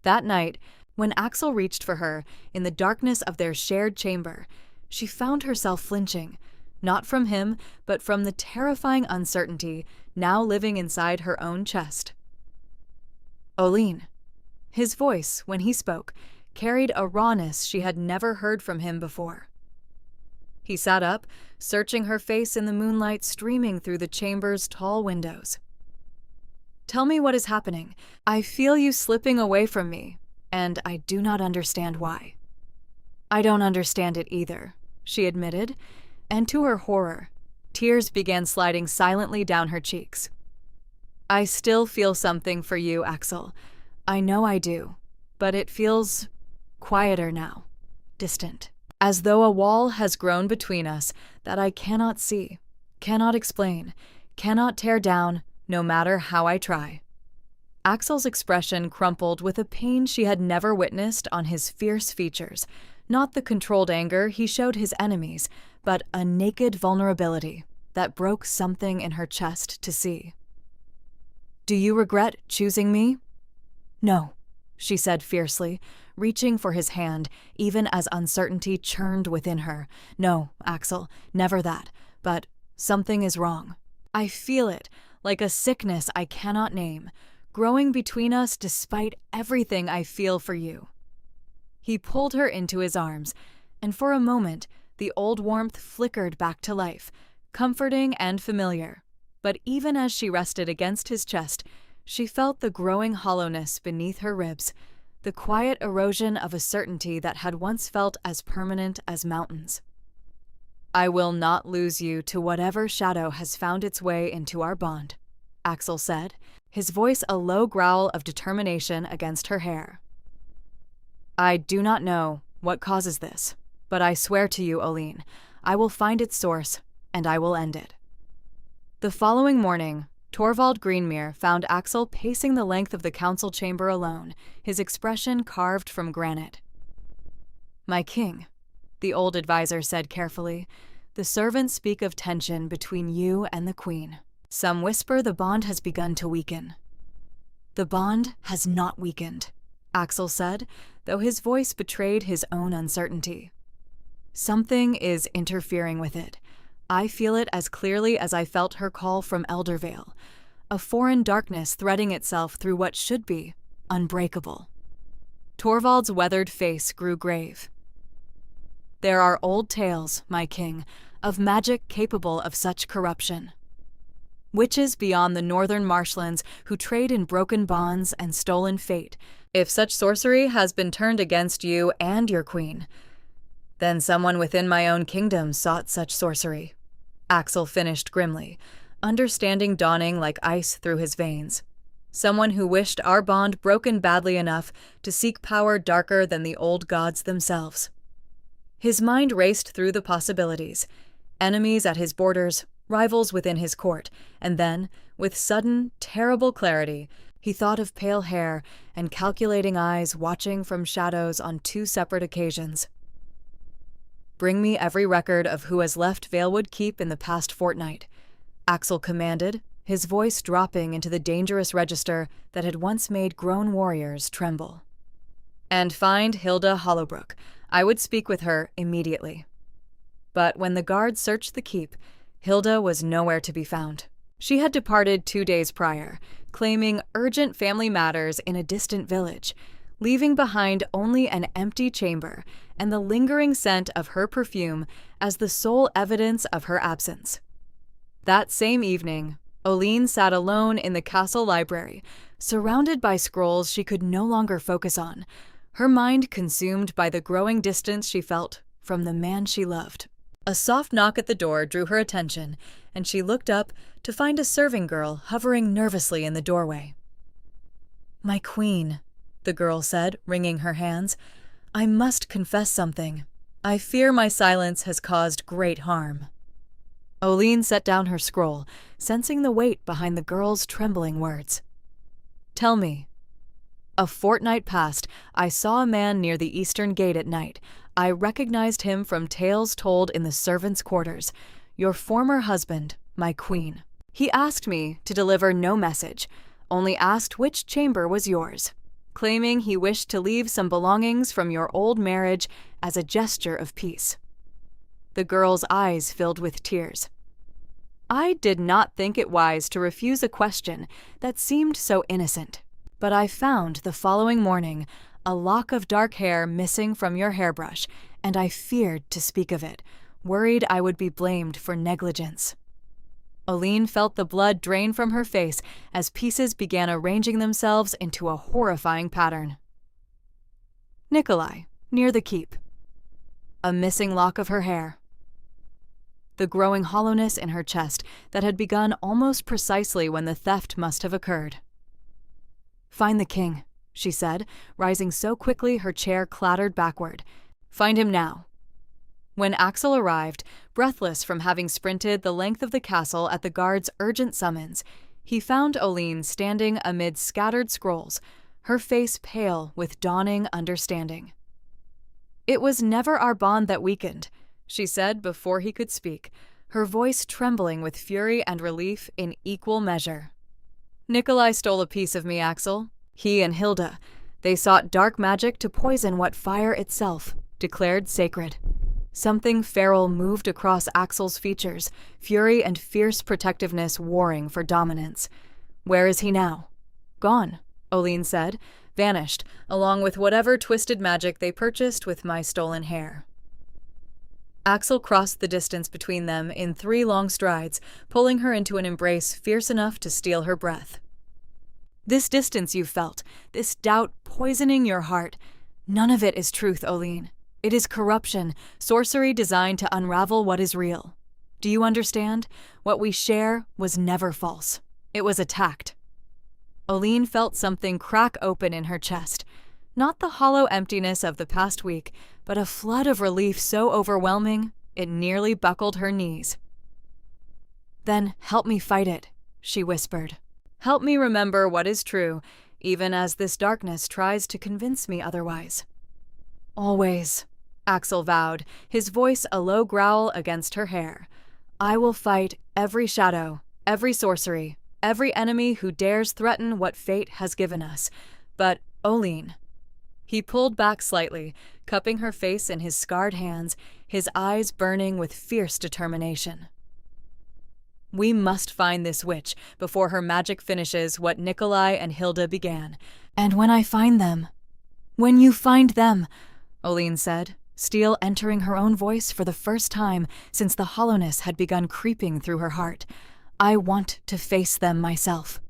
That night, when Axel reached for her in the darkness of their shared chamber, she found herself flinching, not from him, but from the terrifying uncertainty now living inside her own chest. "Oline." His voice, when he spoke, carried a rawness she had never heard from him before. He sat up, searching her face in the moonlight streaming through the chamber's tall windows. "Tell me what is happening. I feel you slipping away from me, and I do not understand why." "I don't understand it either," she admitted, and to her horror, tears began sliding silently down her cheeks. "I still feel something for you, Axel. I know I do, but it feels quieter now, distant. As though a wall has grown between us that I cannot see, cannot explain, cannot tear down, no matter how I try." Axel's expression crumpled with a pain she had never witnessed on his fierce features, not the controlled anger he showed his enemies, but a naked vulnerability that broke something in her chest to see. "Do you regret choosing me?" "No," she said fiercely, reaching for his hand, even as uncertainty churned within her. "No, Axel, never that. But something is wrong. I feel it, like a sickness I cannot name, growing between us despite everything I feel for you." He pulled her into his arms, and for a moment, the old warmth flickered back to life, comforting and familiar. But even as she rested against his chest, she felt the growing hollowness beneath her ribs, the quiet erosion of a certainty that had once felt as permanent as mountains. "I will not lose you to whatever shadow has found its way into our bond," Axel said, his voice a low growl of determination against her hair. "I do not know what causes this, but I swear to you, Oline, I will find its source, and I will end it." The following morning, Torvald Greenmere found Axel pacing the length of the council chamber alone, his expression carved from granite. "My king," the old advisor said carefully. "The servants speak of tension between you and the queen. Some whisper the bond has begun to weaken." "The bond has not weakened," Axel said, though his voice betrayed his own uncertainty. "Something is interfering with it. I feel it as clearly as I felt her call from Eldervale, a foreign darkness threading itself through what should be unbreakable." Torvald's weathered face grew grave. "There are old tales, my king, of magic capable of such corruption. Witches beyond the northern marshlands who trade in broken bonds and stolen fate. If such sorcery has been turned against you and your queen, then someone within my own kingdom sought such sorcery," Axel finished grimly, understanding dawning like ice through his veins. "Someone who wished our bond broken badly enough to seek power darker than the old gods themselves." His mind raced through the possibilities. Enemies at his borders, rivals within his court, and then, with sudden, terrible clarity, he thought of pale hair and calculating eyes watching from shadows on 2 separate occasions. "Bring me every record of who has left Valewood Keep in the past fortnight," Axel commanded, his voice dropping into the dangerous register that had once made grown warriors tremble. "And find Hilda Hollowbrook. I would speak with her immediately." But when the guards searched the keep, Hilda was nowhere to be found. She had departed 2 days prior, claiming urgent family matters in a distant village, leaving behind only an empty chamber and the lingering scent of her perfume as the sole evidence of her absence. That same evening, Oline sat alone in the castle library, surrounded by scrolls she could no longer focus on, her mind consumed by the growing distance she felt from the man she loved. A soft knock at the door drew her attention, and she looked up to find a serving girl hovering nervously in the doorway. "My queen," the girl said, wringing her hands, "I must confess something. I fear my silence has caused great harm." Oline set down her scroll, sensing the weight behind the girl's trembling words. "Tell me." "A fortnight past, I saw a man near the eastern gate at night. I recognized him from tales told in the servants' quarters. Your former husband, my queen. He asked me to deliver no message, only asked which chamber was yours, claiming he wished to leave some belongings from your old marriage as a gesture of peace." The girl's eyes filled with tears. "I did not think it wise to refuse a question that seemed so innocent, but I found the following morning a lock of dark hair missing from your hairbrush, and I feared to speak of it, worried I would be blamed for negligence." Oline felt the blood drain from her face as pieces began arranging themselves into a horrifying pattern. Nicolai, near the keep. A missing lock of her hair. The growing hollowness in her chest that had begun almost precisely when the theft must have occurred. "Find the king," she said, rising so quickly her chair clattered backward. "Find him now." When Axel arrived, breathless from having sprinted the length of the castle at the guard's urgent summons, he found Oline standing amid scattered scrolls, her face pale with dawning understanding. "It was never our bond that weakened," she said before he could speak, her voice trembling with fury and relief in equal measure. "Nicolai stole a piece of me, Axel. He and Hilda. They sought dark magic to poison what fire itself declared sacred." Something feral moved across Axel's features, fury and fierce protectiveness warring for dominance. "Where is he now?" "Gone," Oline said, "vanished, along with whatever twisted magic they purchased with my stolen hair." Axel crossed the distance between them in 3 long strides, pulling her into an embrace fierce enough to steal her breath. "This distance you felt, this doubt poisoning your heart, none of it is truth, Oline. It is corruption, sorcery designed to unravel what is real. Do you understand? What we share was never false. It was attacked." Oline felt something crack open in her chest. Not the hollow emptiness of the past week, but a flood of relief so overwhelming it nearly buckled her knees. "Then help me fight it," she whispered. "Help me remember what is true, even as this darkness tries to convince me otherwise." "Always," Axel vowed, his voice a low growl against her hair. "I will fight every shadow, every sorcery, every enemy who dares threaten what fate has given us. But, Oline..." He pulled back slightly, cupping her face in his scarred hands, his eyes burning with fierce determination. "We must find this witch before her magic finishes what Nicolai and Hilda began. And when I find them..." "When you find them," Oline said, steel entering her own voice for the first time since the hollowness had begun creeping through her heart, "I want to face them myself.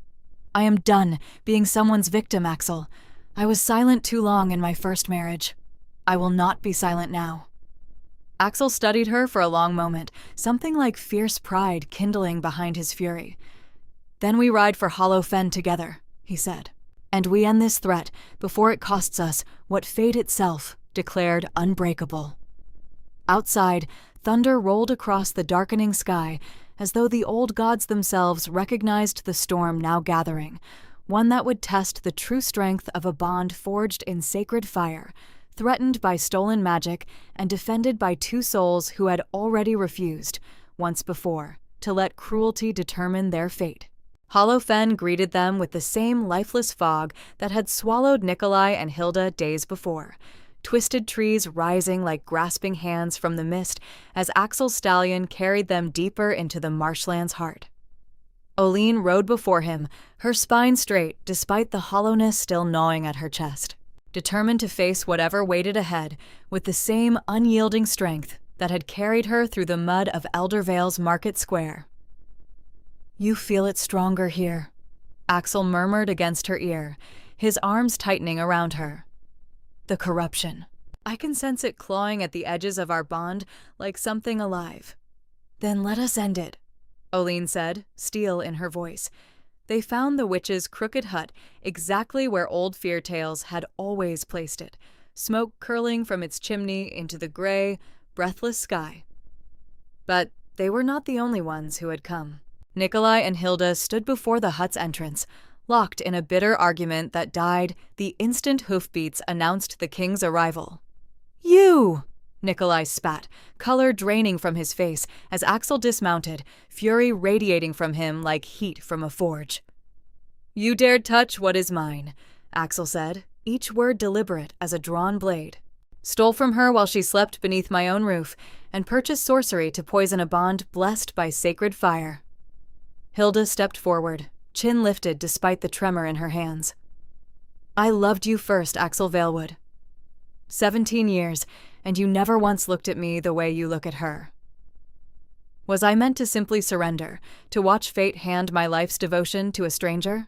I am done being someone's victim, Axel. I was silent too long in my first marriage. I will not be silent now." Axel studied her for a long moment, something like fierce pride kindling behind his fury. "Then we ride for Hollow Fen together," he said. "And we end this threat before it costs us what fate itself declared unbreakable." Outside, thunder rolled across the darkening sky as though the old gods themselves recognized the storm now gathering, one that would test the true strength of a bond forged in sacred fire, threatened by stolen magic and defended by two souls who had already refused, once before, to let cruelty determine their fate. Hollow Fen greeted them with the same lifeless fog that had swallowed Nicolai and Hilda days before, twisted trees rising like grasping hands from the mist as Axel's stallion carried them deeper into the marshland's heart. Oline rode before him, her spine straight despite the hollowness still gnawing at her chest, determined to face whatever waited ahead with the same unyielding strength that had carried her through the mud of Eldervale's market square. "You feel it stronger here," Axel murmured against her ear, his arms tightening around her. "The corruption. I can sense it clawing at the edges of our bond like something alive." "Then let us end it," Oline said, steel in her voice. They found the witch's crooked hut exactly where old Fear Tales had always placed it, smoke curling from its chimney into the gray, breathless sky. But they were not the only ones who had come. Nicolai and Hilda stood before the hut's entrance, locked in a bitter argument that died the instant hoofbeats announced the king's arrival. "You!" Nicolai spat, color draining from his face as Axel dismounted, fury radiating from him like heat from a forge. "You dared touch what is mine," Axel said, each word deliberate as a drawn blade. "Stole from her while she slept beneath my own roof, and purchased sorcery to poison a bond blessed by sacred fire." Hilda stepped forward, chin lifted despite the tremor in her hands. "I loved you first, Axel Valewood. 17 years, and you never once looked at me the way you look at her. Was I meant to simply surrender, to watch fate hand my life's devotion to a stranger?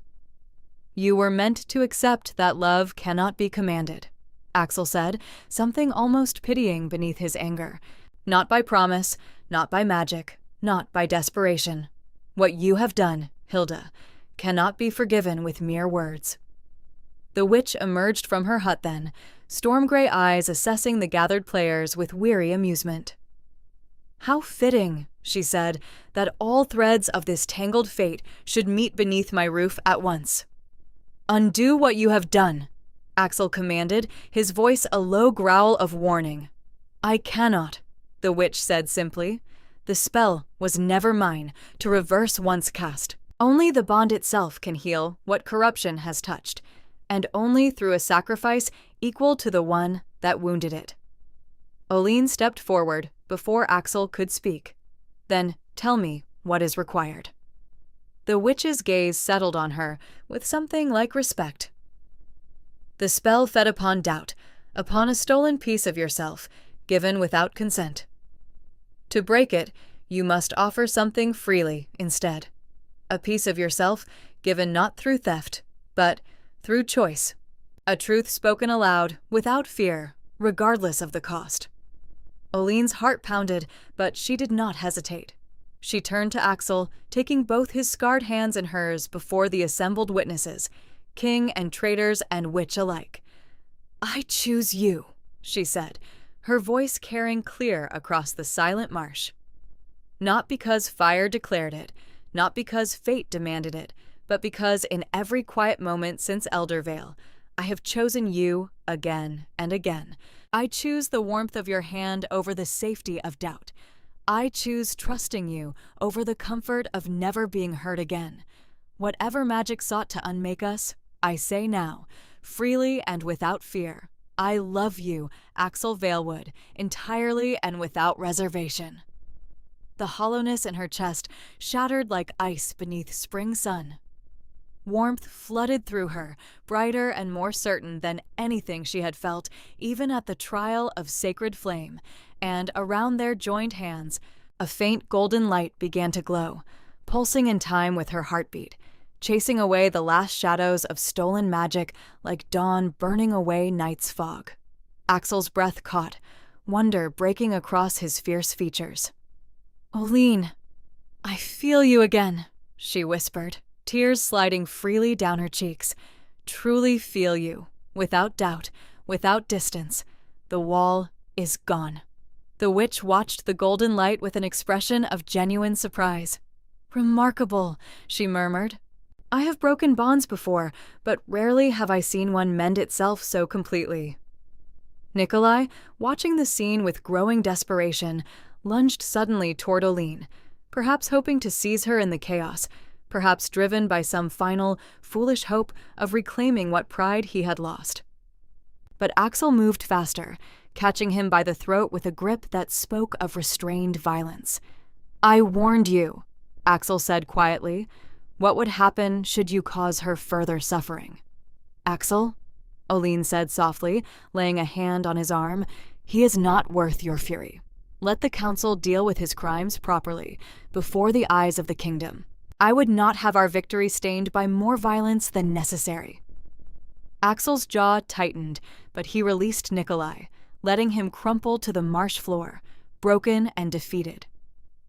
You were meant to accept that love cannot be commanded," Axel said, something almost pitying beneath his anger. "Not by promise, not by magic, not by desperation. What you have done, Hilda, cannot be forgiven with mere words." The witch emerged from her hut then, storm-gray eyes assessing the gathered players with weary amusement. "How fitting," she said, "that all threads of this tangled fate should meet beneath my roof at once." "Undo what you have done," Axel commanded, his voice a low growl of warning. "I cannot," the witch said simply. "The spell was never mine, to reverse once cast. Only the bond itself can heal what corruption has touched, and only through a sacrifice equal to the one that wounded it." Oline stepped forward before Axel could speak. "Then tell me what is required." The witch's gaze settled on her with something like respect. "The spell fed upon doubt, upon a stolen piece of yourself, given without consent. To break it, you must offer something freely instead. A piece of yourself given not through theft, but through choice. A truth spoken aloud, without fear, regardless of the cost." Oline's heart pounded, but she did not hesitate. She turned to Axel, taking both his scarred hands in hers before the assembled witnesses, king and traitors and witch alike. "I choose you," she said, her voice carrying clear across the silent marsh. Not because fire declared it, not because fate demanded it, but because in every quiet moment since Eldervale, I have chosen you again and again, I choose the warmth of your hand over the safety of doubt. I choose trusting you over the comfort of never being hurt again. Whatever magic sought to unmake us, I say now, freely and without fear, I love you, Axel Valewood, entirely and without reservation." The hollowness in her chest shattered like ice beneath spring sun. Warmth flooded through her, brighter and more certain than anything she had felt, even at the trial of sacred flame, and around their joined hands, a faint golden light began to glow, pulsing in time with her heartbeat, chasing away the last shadows of stolen magic like dawn burning away night's fog. Axel's breath caught, wonder breaking across his fierce features. "Oline, I feel you again," she whispered, tears sliding freely down her cheeks. "Truly feel you, without doubt, without distance. The wall is gone." The witch watched the golden light with an expression of genuine surprise. "Remarkable," she murmured. "I have broken bonds before, but rarely have I seen one mend itself so completely." Nicolai, watching the scene with growing desperation, lunged suddenly toward Oline, perhaps hoping to seize her in the chaos, perhaps driven by some final, foolish hope of reclaiming what pride he had lost. But Axel moved faster, catching him by the throat with a grip that spoke of restrained violence. "I warned you," Axel said quietly. "What would happen should you cause her further suffering?" "Axel," Oline said softly, laying a hand on his arm, "he is not worth your fury. Let the council deal with his crimes properly, before the eyes of the kingdom. I would not have our victory stained by more violence than necessary." Axel's jaw tightened, but he released Nicolai, letting him crumple to the marsh floor, broken and defeated.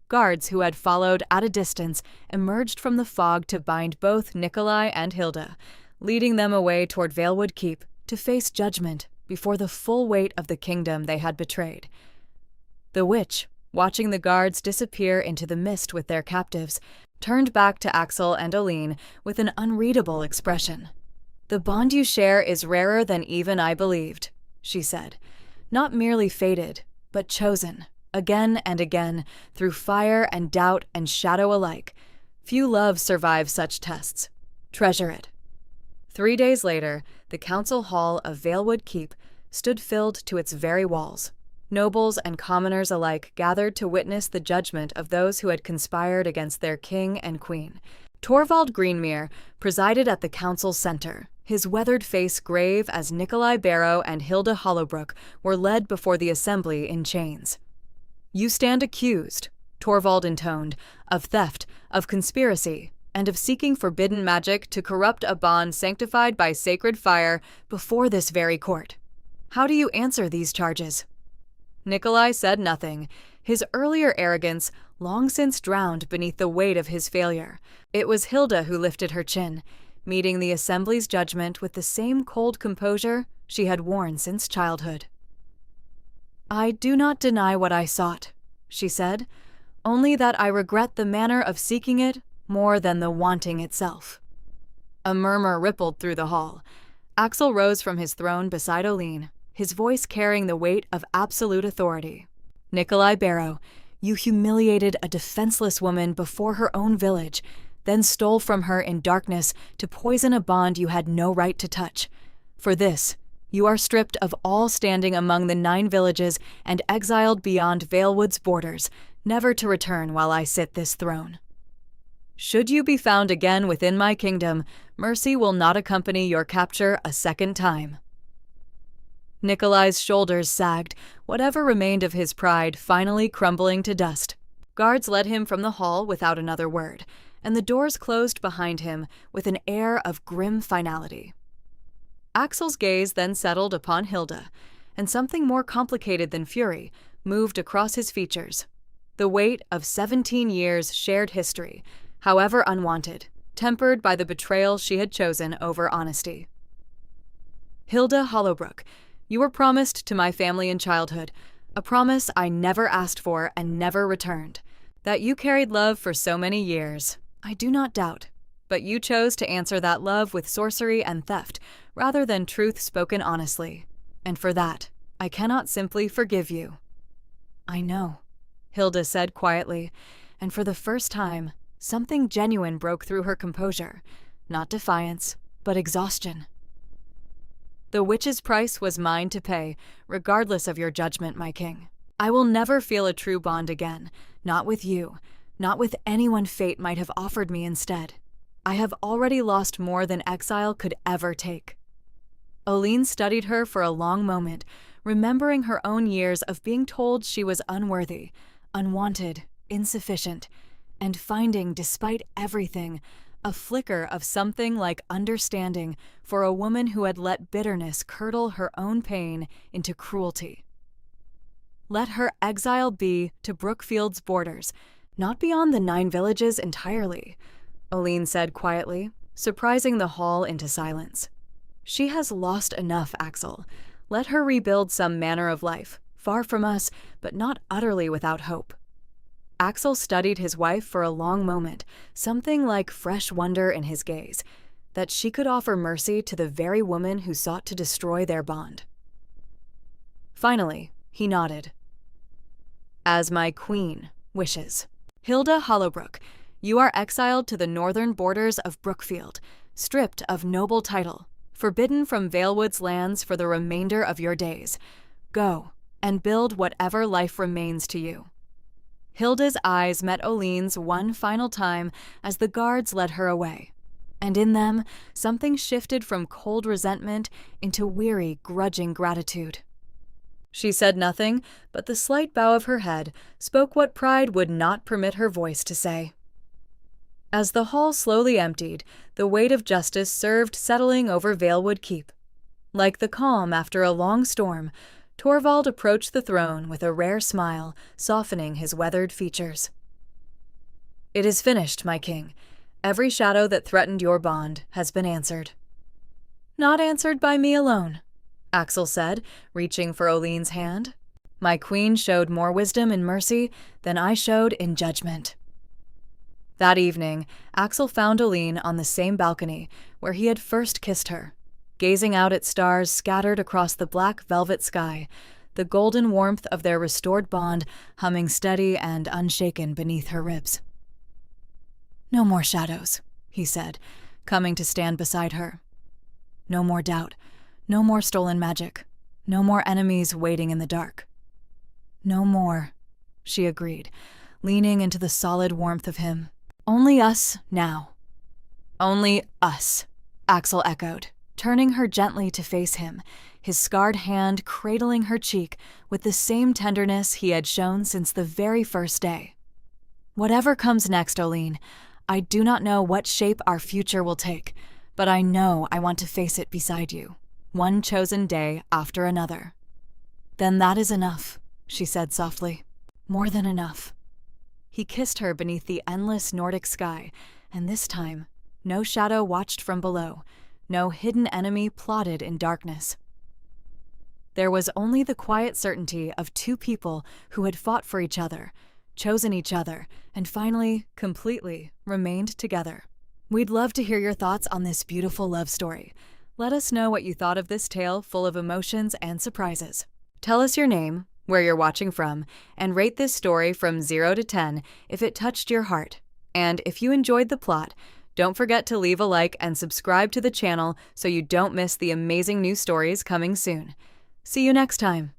Guards who had followed at a distance emerged from the fog to bind both Nicolai and Hilda, leading them away toward Valewood Keep to face judgment before the full weight of the kingdom they had betrayed. The witch, watching the guards disappear into the mist with their captives, turned back to Axel and Oline with an unreadable expression. "The bond you share is rarer than even I believed," she said. "Not merely fated, but chosen, again and again, through fire and doubt and shadow alike. Few loves survive such tests. Treasure it." 3 days later, the council hall of Valewood Keep stood filled to its very walls. Nobles and commoners alike gathered to witness the judgment of those who had conspired against their king and queen. Torvald Greenmere presided at the council's center, his weathered face grave as Nicolai Barrow and Hilda Hollowbrook were led before the assembly in chains. "You stand accused," Torvald intoned, "of theft, of conspiracy, and of seeking forbidden magic to corrupt a bond sanctified by sacred fire before this very court. How do you answer these charges?" Nicolai said nothing, his earlier arrogance long since drowned beneath the weight of his failure. It was Hilda who lifted her chin, meeting the assembly's judgment with the same cold composure she had worn since childhood. "I do not deny what I sought," she said, "only that I regret the manner of seeking it more than the wanting itself." A murmur rippled through the hall. Axel rose from his throne beside Oline, his voice carrying the weight of absolute authority. "Nicolai Barrow, you humiliated a defenseless woman before her own village, then stole from her in darkness to poison a bond you had no right to touch. For this, you are stripped of all standing among the 9 villages and exiled beyond Valewood's borders, never to return while I sit this throne. Should you be found again within my kingdom, mercy will not accompany your capture a second time." Nicolai's shoulders sagged, whatever remained of his pride finally crumbling to dust. Guards led him from the hall without another word, and the doors closed behind him with an air of grim finality. Axel's gaze then settled upon Hilda, and something more complicated than fury moved across his features. The weight of 17 years' shared history, however unwanted, tempered by the betrayal she had chosen over honesty. "Hilda Hollowbrook, you were promised to my family in childhood, a promise I never asked for and never returned. That you carried love for so many years, I do not doubt, but you chose to answer that love with sorcery and theft rather than truth spoken honestly, and for that I cannot simply forgive you." "I know," Hilda said quietly, and for the first time, something genuine broke through her composure. Not defiance, but exhaustion. "The witch's price was mine to pay, regardless of your judgment, my king. I will never feel a true bond again, not with you, not with anyone fate might have offered me instead. I have already lost more than exile could ever take." Oline studied her for a long moment, remembering her own years of being told she was unworthy, unwanted, insufficient, and finding, despite everything, a flicker of something like understanding for a woman who had let bitterness curdle her own pain into cruelty. Let her exile be to Brookfield's borders, not beyond the 9 villages entirely, Oline said quietly, surprising the hall into silence. "She has lost enough, Axel. Let her rebuild some manner of life, far from us, but not utterly without hope." Axel studied his wife for a long moment, something like fresh wonder in his gaze, that she could offer mercy to the very woman who sought to destroy their bond. Finally, he nodded. "As my queen wishes. Hilda Hollowbrook, you are exiled to the northern borders of Brookfield, stripped of noble title, forbidden from Valewood's lands for the remainder of your days. Go, and build whatever life remains to you." Hilda's eyes met Oline's one final time as the guards led her away, and in them something shifted from cold resentment into weary, grudging gratitude. She said nothing, but the slight bow of her head spoke what pride would not permit her voice to say. As the hall slowly emptied, the weight of justice served settling over Valewood Keep. Like the calm after a long storm, Torvald approached the throne with a rare smile, softening his weathered features. "It is finished, my king. Every shadow that threatened your bond has been answered." "Not answered by me alone," Axel said, reaching for Oline's hand. "My queen showed more wisdom in mercy than I showed in judgment." That evening, Axel found Oline on the same balcony where he had first kissed her, gazing out at stars scattered across the black velvet sky, the golden warmth of their restored bond humming steady and unshaken beneath her ribs. "No more shadows," he said, coming to stand beside her. "No more doubt, no more stolen magic, no more enemies waiting in the dark." "No more," she agreed, leaning into the solid warmth of him. "Only us now." "Only us," Axel echoed, turning her gently to face him, his scarred hand cradling her cheek with the same tenderness he had shown since the very first day. "Whatever comes next, Oline, I do not know what shape our future will take, but I know I want to face it beside you, one chosen day after another." "Then that is enough," she said softly. "More than enough." He kissed her beneath the endless Nordic sky, and this time, no shadow watched from below, no hidden enemy plotted in darkness. There was only the quiet certainty of 2 people who had fought for each other, chosen each other, and finally, completely, remained together. We'd love to hear your thoughts on this beautiful love story. Let us know what you thought of this tale full of emotions and surprises. Tell us your name, where you're watching from, and rate this story from 0 to 10 if it touched your heart. And if you enjoyed the plot, don't forget to leave a like and subscribe to the channel so you don't miss the amazing new stories coming soon. See you next time.